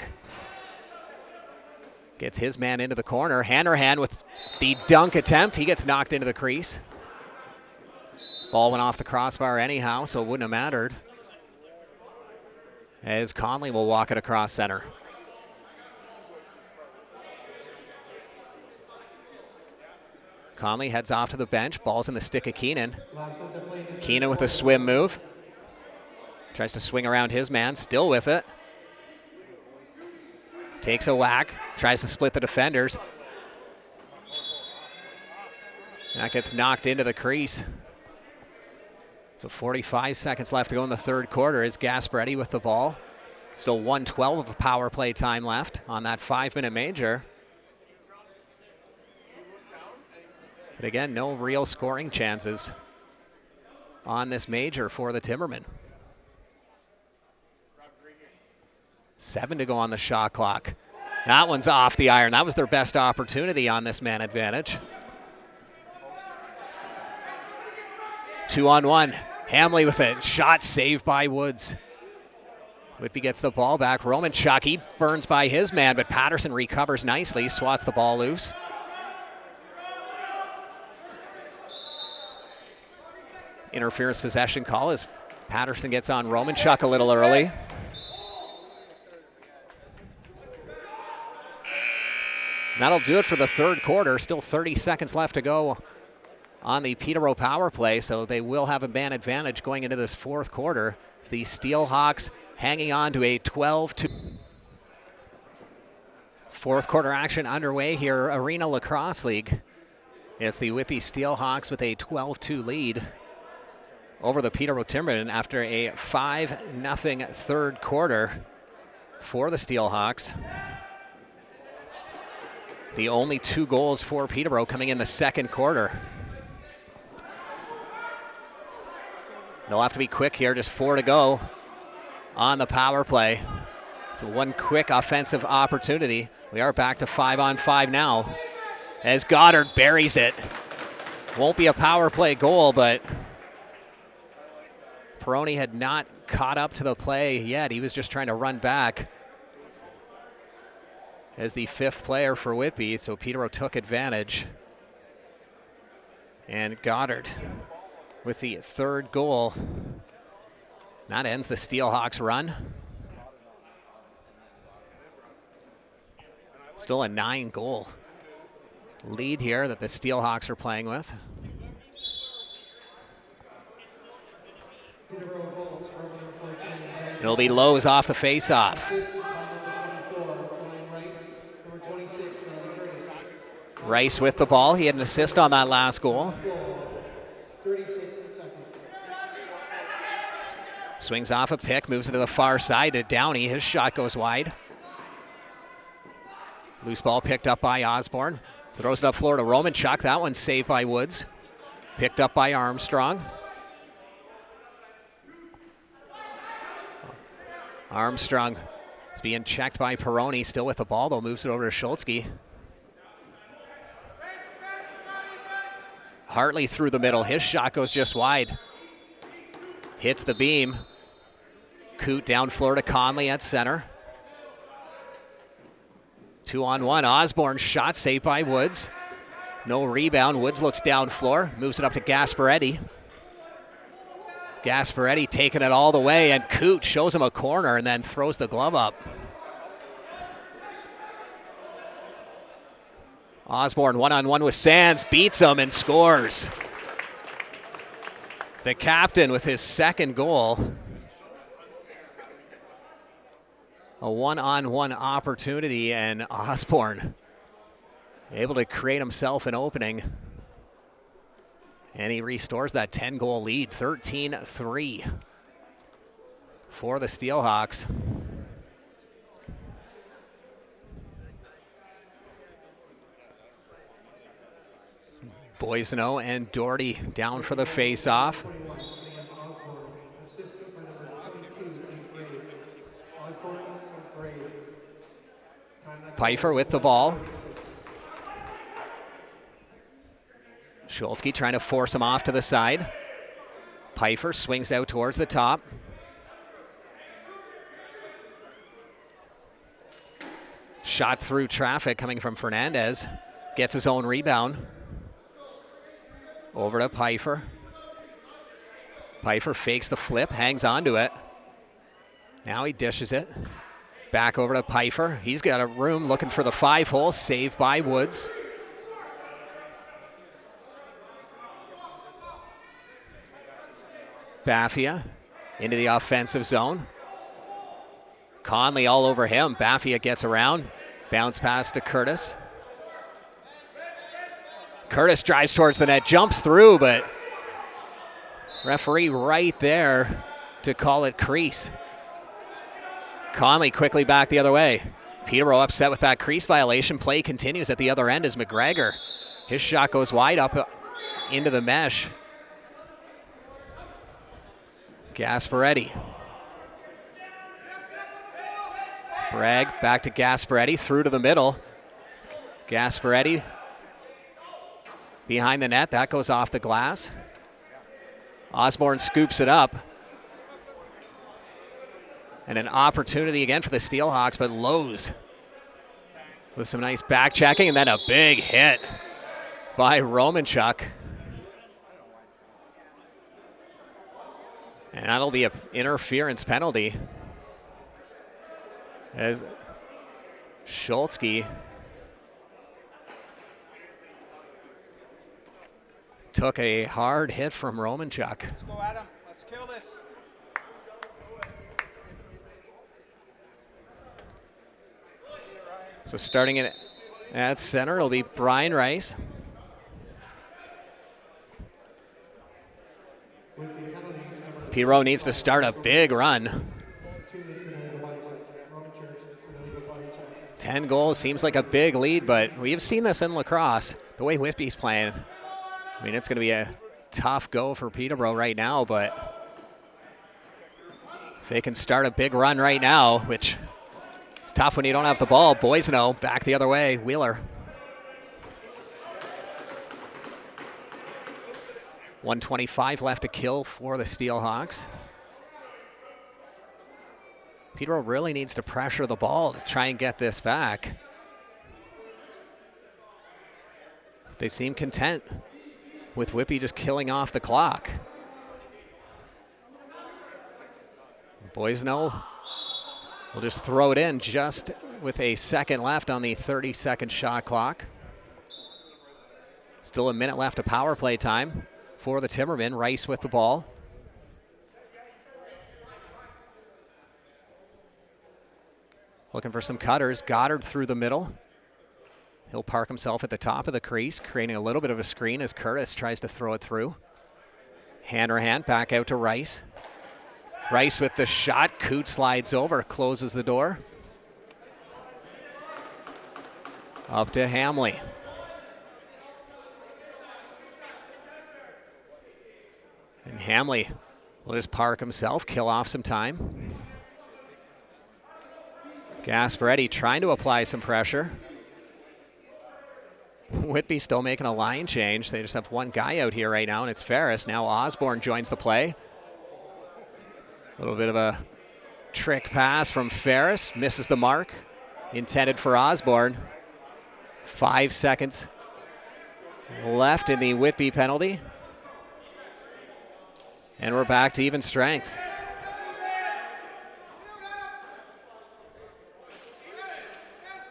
Gets his man into the corner. Hanrahan with the dunk attempt. He gets knocked into the crease. Ball went off the crossbar anyhow, so it wouldn't have mattered. As Conley will walk it across center. Conley heads off to the bench. Ball's in the stick of Keenan. Keenan with a swim move. Tries to swing around his man, still with it. Takes a whack, tries to split the defenders. That gets knocked into the crease. So 45 seconds left to go in the third quarter. Is Gasparetti with the ball. Still 1:12 of power play time left on that 5-minute major. But again, no real scoring chances on this major for the Timbermen. 7 to go on the shot clock. That one's off the iron. That was their best opportunity on this man advantage. 2-on-1. Hamley with a shot saved by Woods. Whitby gets the ball back. Romanchuk, he burns by his man, but Patterson recovers nicely, swats the ball loose. Interference possession call as Patterson gets on Romanchuk a little early. That'll do it for the third quarter. Still 30 seconds left to go on the Peterborough power play, so they will have a man advantage going into this fourth quarter. It's the Steelhawks hanging on to a 12-2. Fourth quarter action underway here, Arenalacrosseleague. It's the Whitby Steelhawks with a 12-2 lead over the Peterborough Timbermen after a 5-0 third quarter for the Steelhawks. The only 2 goals for Peterborough coming in the second quarter. They'll have to be quick here, just 4 to go on the power play. So one quick offensive opportunity. We are back to 5-on-5 now as Goddard buries it. Won't be a power play goal, but Peroni had not caught up to the play yet. He was just trying to run back as the 5th player for Whitby, so Peterborough took advantage. And Goddard with the 3rd goal. That ends the Steelhawks run. Still a 9-goal lead here that the Steelhawks are playing with. It'll be Lowe's off the face-off. Rice with the ball. He had an assist on that last goal. Swings off a pick, moves it to the far side to Downey. His shot goes wide. Loose ball picked up by Osborne. Throws it up floor to Romanchuk. That one saved by Woods. Picked up by Armstrong. Armstrong is being checked by Peroni. Still with the ball, though. Moves it over to Schultzke. Hartley through the middle. His shot goes just wide. Hits the beam. Coote down floor to Conley at center. 2-on-1. Osborne shot saved by Woods. No rebound. Woods looks down floor. Moves it up to Gasparetti. Gasparetti taking it all the way, and Coote shows him a corner and then throws the glove up. Osborne 1-on-1 with Sands, beats him and scores. The captain with his second goal. A 1-on-1 opportunity, and Osborne able to create himself an opening. And he restores that 10-goal lead, 13-3 for the Steelhawks. Boisneau and Doherty down for the face-off. Pfeiffer with the ball. Schultzke trying to force him off to the side. Pfeiffer swings out towards the top. Shot through traffic coming from Fernandez. Gets his own rebound. Over to Pfeiffer. Pfeiffer fakes the flip, hangs on to it. Now he dishes it. Back over to Pfeiffer. He's got a room looking for the 5-hole, saved by Woods. Baffia into the offensive zone. Conley all over him. Baffia gets around. Bounce pass to Curtis. Curtis drives towards the net, jumps through, but referee right there to call it crease. Conley quickly back the other way. Peterborough upset with that crease violation. Play continues at the other end as McGregor. His shot goes wide up into the mesh. Gasparetti. Bragg back to Gasparetti, through to the middle. Gasparetti behind the net, that goes off the glass. Osborne scoops it up. And an opportunity again for the Steelhawks, but Lowe's with some nice back checking, and then a big hit by Romanchuk. And that'll be an interference penalty as Schultzke took a hard hit from Romanchuk. Let's go, Adam. Let's kill this. So starting it at center, it'll be Brian Rice. Peterborough needs to start a big run. 10 goals seems like a big lead, but we've seen this in lacrosse. The way Whitby's playing, I mean, it's going to be a tough go for Peterborough right now, but if they can start a big run right now, which is tough when you don't have the ball. Boisneau back the other way. Wheeler. 1:25 left to kill for the Steelhawks. Peterborough really needs to pressure the ball to try and get this back. They seem content with Whitby just killing off the clock. Boisneau will just throw it in just with a second left on the 30-second shot clock. Still a minute left of power play time for the Timbermen. Rice with the ball. Looking for some cutters. Goddard through the middle. He'll park himself at the top of the crease, creating a little bit of a screen as Curtis tries to throw it through. Hanrahan back out to Rice. Rice with the shot. Coote slides over, closes the door. Up to Hamley. And Hamley will just park himself, kill off some time. Gasparetti trying to apply some pressure. Whitby still making a line change. They just have one guy out here right now, and it's Ferris. Now Osborne joins the play. A little bit of a trick pass from Ferris. Misses the mark. Intended for Osborne. 5 seconds left in the Whitby penalty. And we're back to even strength.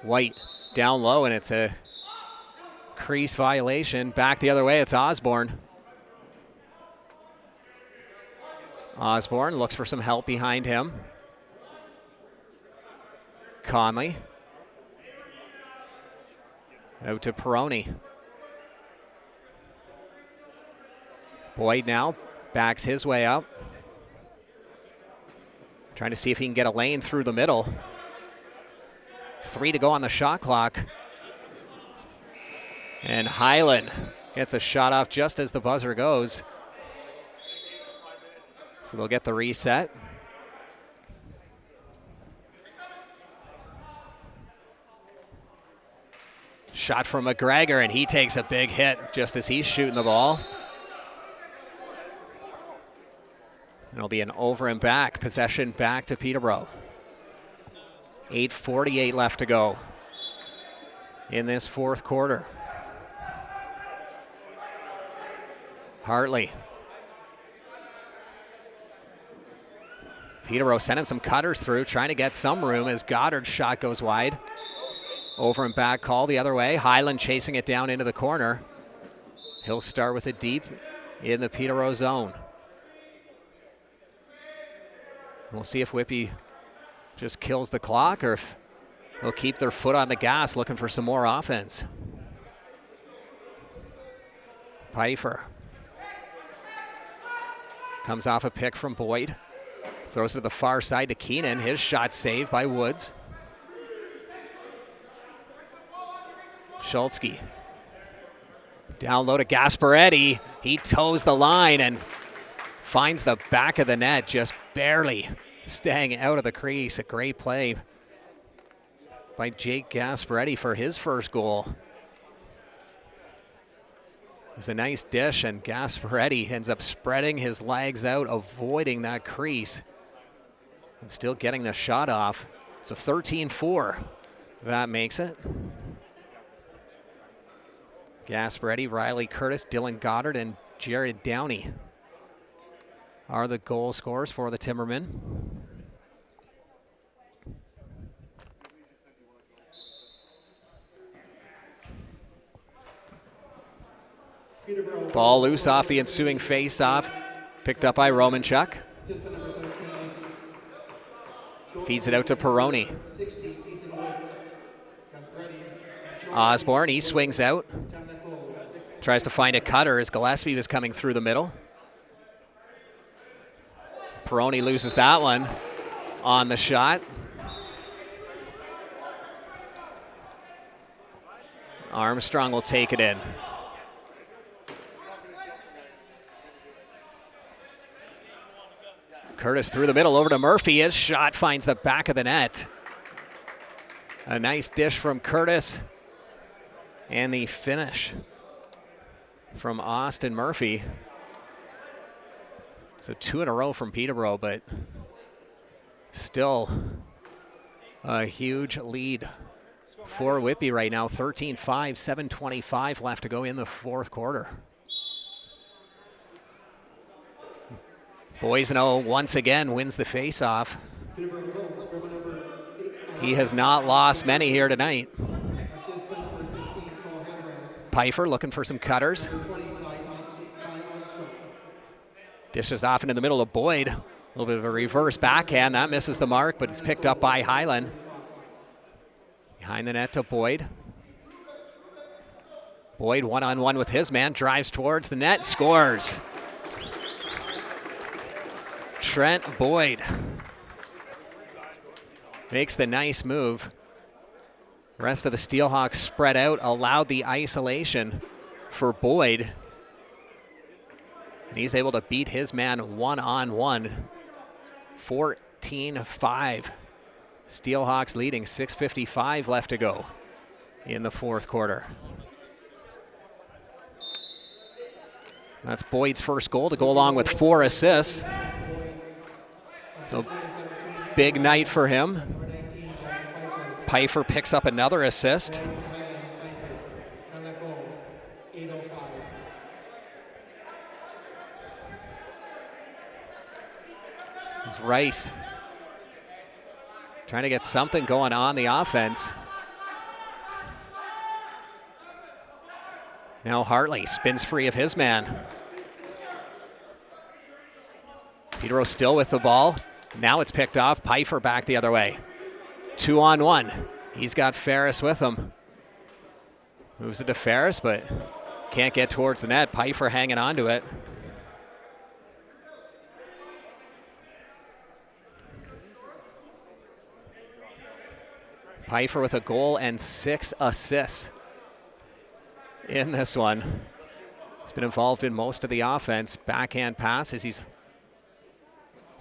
White down low, and it's a crease violation. Back the other way, it's Osborne. Osborne looks for some help behind him. Conley. Out to Peroni. Boyd now backs his way up. Trying to see if he can get a lane through the middle. 3 to go on the shot clock. And Hyland gets a shot off just as the buzzer goes. So they'll get the reset. Shot from McGregor, and he takes a big hit just as he's shooting the ball. It'll be an over and back, possession back to Peterborough. 8:48 left to go in this fourth quarter. Hartley. Peterborough sending some cutters through, trying to get some room as Goddard's shot goes wide. Over and back call the other way. Hyland chasing it down into the corner. He'll start with it deep in the Peterborough zone. We'll see if Whitby just kills the clock or if they'll keep their foot on the gas looking for some more offense. Pfeiffer. Comes off a pick from Boyd. Throws it to the far side to Keenan. His shot saved by Woods. Schultzke. Down low to Gasparetti. He toes the line and finds the back of the net, just barely staying out of the crease. A great play by Jake Gasparetti for his first goal. It was a nice dish, and Gasparetti ends up spreading his legs out, avoiding that crease, and still getting the shot off. So 13-4. That makes it. Gasparetti, Riley Curtis, Dylan Goddard, and Jared Downey are the goal scorers for the Timbermen. Ball loose off the ensuing face-off. Picked up by Romanchuk. Feeds it out to Peroni. Osborne, he swings out. Tries to find a cutter as Gillespie was coming through the middle. Peroni loses that one on the shot. Armstrong will take it in. Curtis through the middle over to Murphy. His shot finds the back of the net. A nice dish from Curtis. And the finish from Austin Murphy. So 2 in a row from Peterborough, but still a huge lead for Whitby right now. 13-5, 7:25 left to go in the fourth quarter. Boiseno once again wins the face-off. He has not lost many here tonight. Pfeiffer looking for some cutters. Dishes off into the middle of Boyd. A little bit of a reverse backhand. That misses the mark, but it's picked up by Hyland. Behind the net to Boyd. Boyd one-on-one with his man. Drives towards the net. Scores. Trent Boyd makes the nice move. The rest of the Steelhawks spread out, allowed the isolation for Boyd. And he's able to beat his man one-on-one. 14-5. Steelhawks leading, 6:55 left to go in the fourth quarter. That's Boyd's first goal to go along with 4 assists. So big night for him. Pfeiffer picks up another assist. It's Rice trying to get something going on the offense. Now Hartley spins free of his man. Peterborough still with the ball. Now it's picked off. Pfeiffer back the other way. 2-on-1. He's got Ferris with him. Moves it to Ferris, but can't get towards the net. Pfeiffer hanging on to it. Pfeiffer with a goal and 6 assists in this one. He's been involved in most of the offense. Backhand passes. He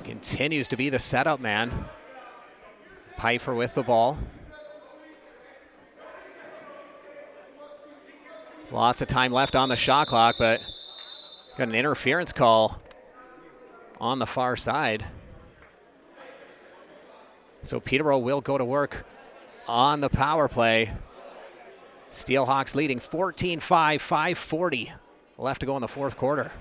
continues to be the setup man. Pfeiffer with the ball. Lots of time left on the shot clock, but got an interference call on the far side. So Peterborough will go to work on the power play. Steelhawks leading 14-5, 5:40 left to go in the fourth quarter.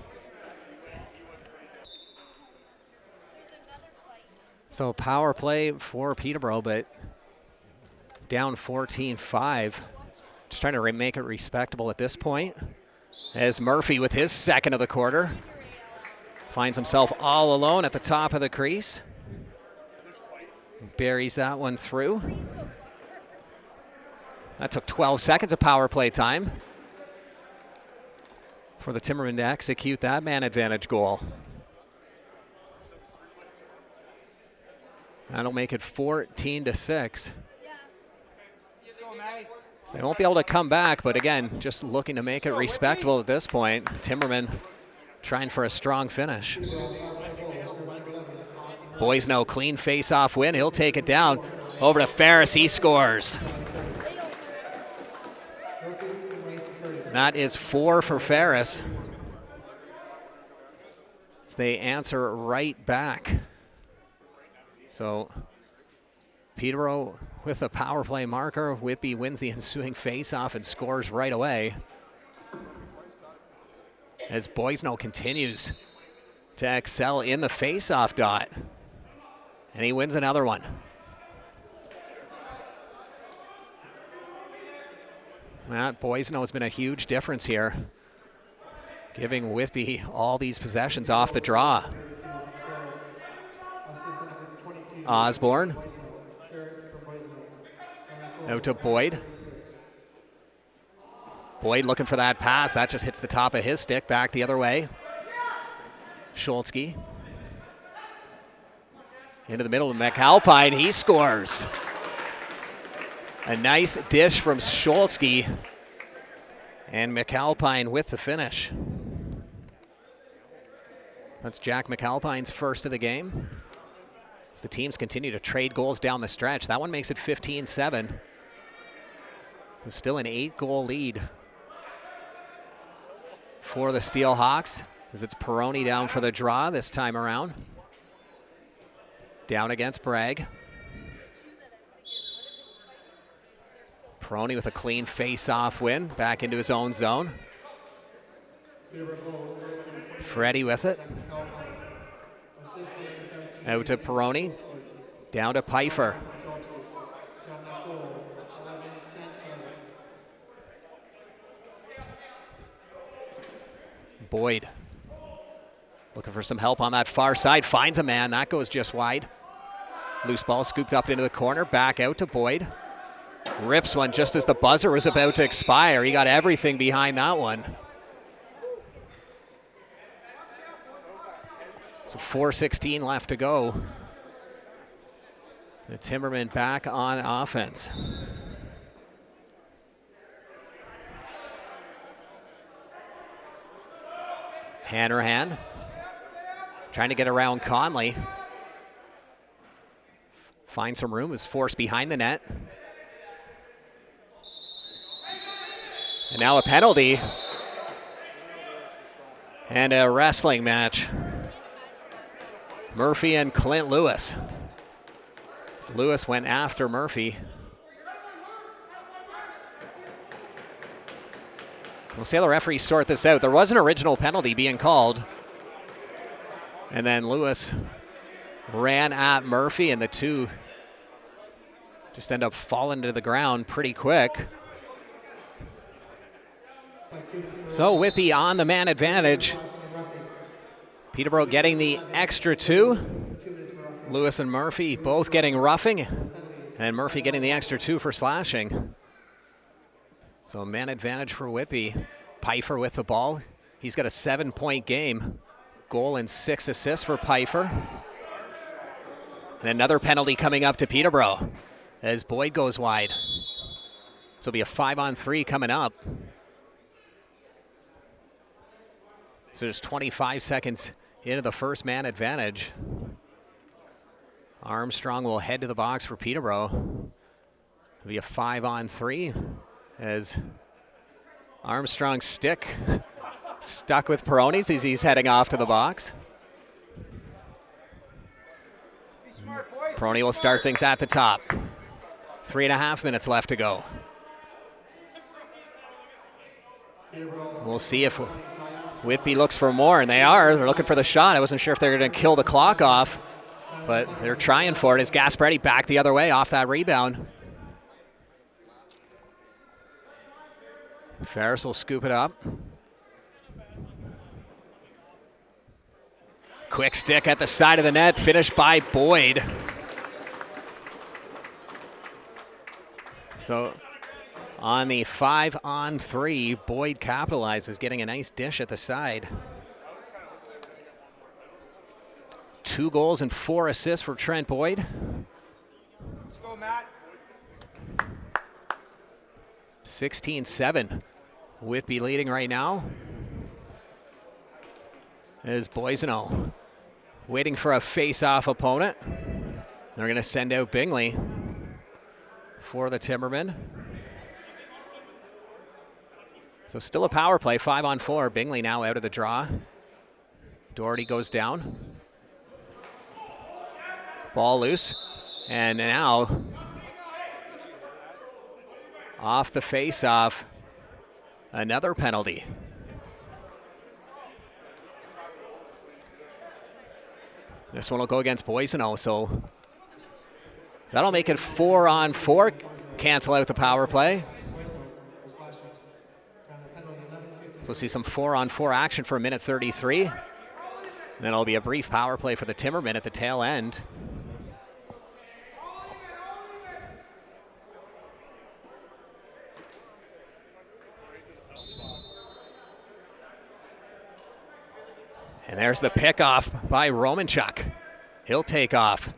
So power play for Peterborough, but down 14-5. Just trying to make it respectable at this point. As Murphy with his second of the quarter finds himself all alone at the top of the crease. Buries that one through. That took 12 seconds of power play time for the Timbermen to execute that man advantage goal. That'll make it 14-6. So they won't be able to come back, but again, just looking to make it respectable at this point. Timbermen trying for a strong finish. Boisno, clean face-off win. He'll take it down. Over to Ferris, he scores. That is 4 for Ferris. So they answer right back. So Peterborough with a power play marker. Whitby wins the ensuing face-off and scores right away. As Boisno continues to excel in the face-off dot. And he wins another one. Matt Boisno has been a huge difference here, giving Whitby all these possessions off the draw. Osborne. Out to Boyd. Boyd looking for that pass. That just hits the top of his stick. Back the other way. Schultzke. Into the middle of McAlpine. He scores. A nice dish from Schultzke. And McAlpine with the finish. That's Jack McAlpine's first of the game. As the teams continue to trade goals down the stretch. That one makes it 15-7. It's still an 8-goal lead for the Steelhawks, as it's Peroni down for the draw this time around. Down against Bragg. Peroni with a clean face-off win, back into his own zone. Freddie with it. Out to Peroni. Down to Pfeiffer. Boyd looking for some help on that far side. Finds a man. That goes just wide. Loose ball scooped up into the corner. Back out to Boyd. Rips one just as the buzzer was about to expire. He got everything behind that one. So 4:16 left to go. The Timbermen back on offense. Hanrahan trying to get around Conley. Find some room, is forced behind the net. And now a penalty. And a wrestling match. Murphy and Clint Lewis. So Lewis went after Murphy. We'll see how the referees sort this out. There was an original penalty being called. And then Lewis ran at Murphy, and the two just end up falling to the ground pretty quick. So Whitby on the man advantage. Peterborough getting the extra 2. Lewis and Murphy both getting roughing, and Murphy getting the extra 2 for slashing. So a man advantage for Whitby. Pfeiffer with the ball. He's got a 7-point game. Goal and 6 assists for Pfeiffer. And another penalty coming up to Peterborough as Boyd goes wide. So it'll be a 5-on-3 coming up. So there's 25 seconds into the first man advantage. Armstrong will head to the box for Peterborough. It'll be a 5-on-3 as Armstrong's stick stuck with Peroni's as he's heading off to the box. Peroni will start things at the top. 3.5 minutes left to go. We'll see if Whitby looks for more, and they are. They're looking for the shot. I wasn't sure if they're going to kill the clock off, but they're trying for it as Gasparetti back the other way off that rebound. Ferris will scoop it up. Quick stick at the side of the net, finished by Boyd. So on the 5-on-3, Boyd capitalizes, getting a nice dish at the side. 2 goals and 4 assists for Trent Boyd. Let's go, Matt. 16-7. Whitby leading right now. As Boiseno waiting for a face-off opponent. They're going to send out Bingley for the Timbermen. So still a power play, 5-on-4. Bingley now out of the draw. Doherty goes down. Ball loose. And now off the face-off, another penalty. This one will go against Boiseno, so that'll make it 4-on-4. Cancel out the power play. So we'll see some 4-on-4 action for 1:33. And then it'll be a brief power play for the Timbermen at the tail end. And there's the pickoff by Romanchuk. He'll take off.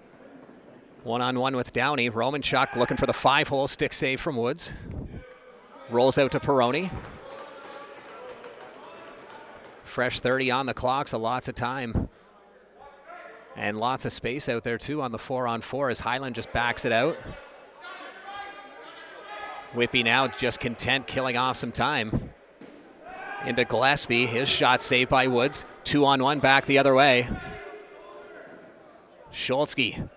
1-on-1 with Downey. Romanchuk looking for the 5-hole stick save from Woods. Rolls out to Peroni. Fresh 30 on the clock, so lots of time. And lots of space out there too on the 4-on-4 as Highland just backs it out. Whitby now just content killing off some time. Into Gillespie, his shot saved by Woods. 2-on-1 back the other way. Scholzke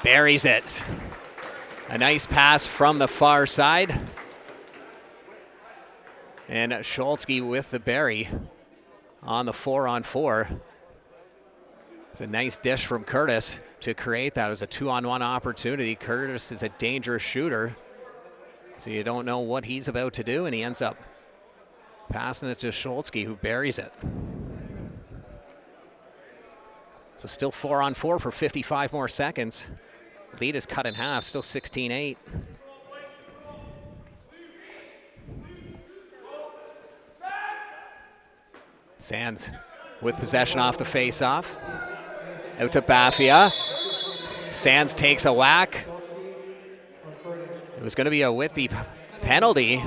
buries it. A nice pass from the far side. And Scholzke with the bury on the 4-on-4. It's a nice dish from Curtis to create that. It was a 2-on-1 opportunity. Curtis is a dangerous shooter, so you don't know what he's about to do, and he ends up passing it to Scholzke, who buries it. So still 4-on-4 for 55 more seconds. Lead is cut in half, still 16-8. Sands with possession off the face-off. Out to Baffia. Sands takes a whack. It was going to be a Whitby penalty.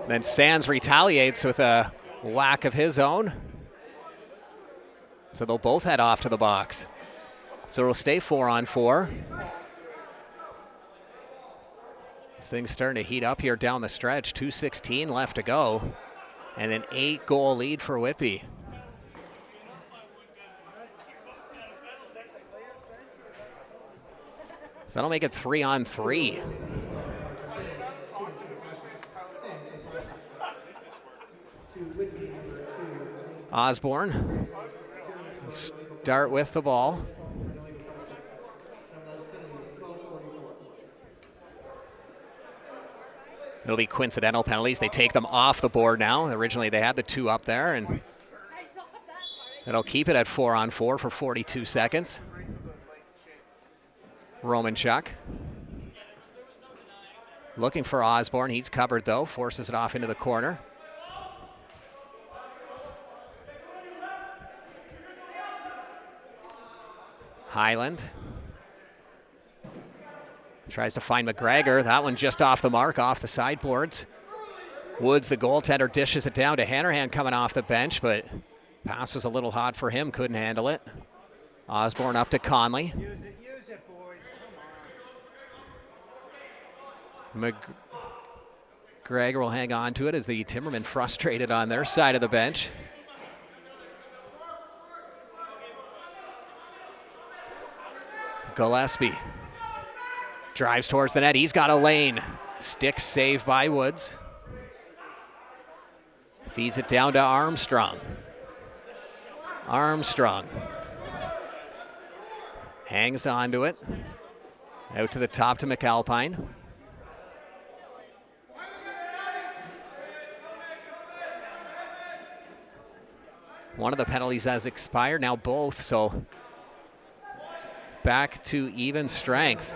Then Sands retaliates with a whack of his own. So they'll both head off to the box. So it'll stay 4-on-4. This thing's starting to heat up here down the stretch. 2:16 left to go. And an 8-goal lead for Whitby. So that'll make it 3-on-3. Osborne start with the ball. It'll be coincidental penalties. They take them off the board now. Originally they had the 2 up there, and that'll keep it at 4-on-4 for 42 seconds. Romanchuk looking for Osborne. He's covered though, forces it off into the corner. Highland tries to find McGregor. That one just off the mark, off the sideboards. Woods, the goaltender, dishes it down to Hanrahan coming off the bench, but pass was a little hot for him, couldn't handle it. Osborne up to Conley. Use it, boys. Come on. McGregor will hang on to it as the Timbermen frustrated on their side of the bench. Gillespie drives towards the net. He's got a lane. Stick save by Woods. Feeds it down to Armstrong. Armstrong hangs on to it. Out to the top to McAlpine. One of the penalties has expired, now both, so back to even strength.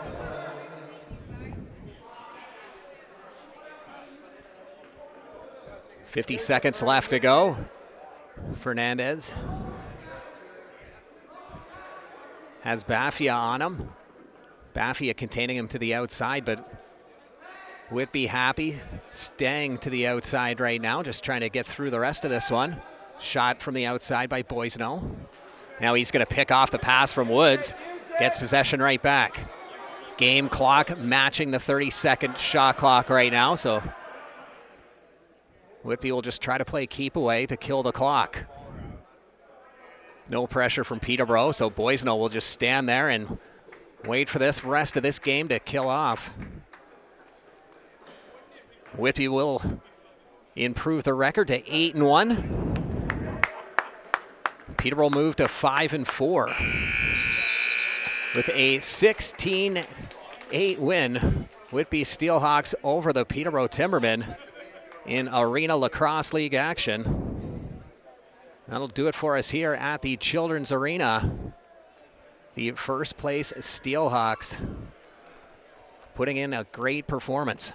.50 seconds left to go. Fernandez has Baffia on him. Baffia containing him to the outside, but Whitby happy, staying to the outside right now, just trying to get through the rest of this one. Shot from the outside by Boisneau. Now he's going to pick off the pass from Woods. Gets possession right back. Game clock matching the 30-second shot clock right now, so Whitby will just try to play keep away to kill the clock. No pressure from Peterborough, so Boisneau will just stand there and wait for this rest of this game to kill off. Whitby will improve the record to 8-1. Peterborough moved to 5-4 with a 16-8 win. Whitby Steelhawks over the Peterborough Timbermen in Arenalacrosseleague action. That'll do it for us here at the Children's Arena. The first place Steelhawks putting in a great performance.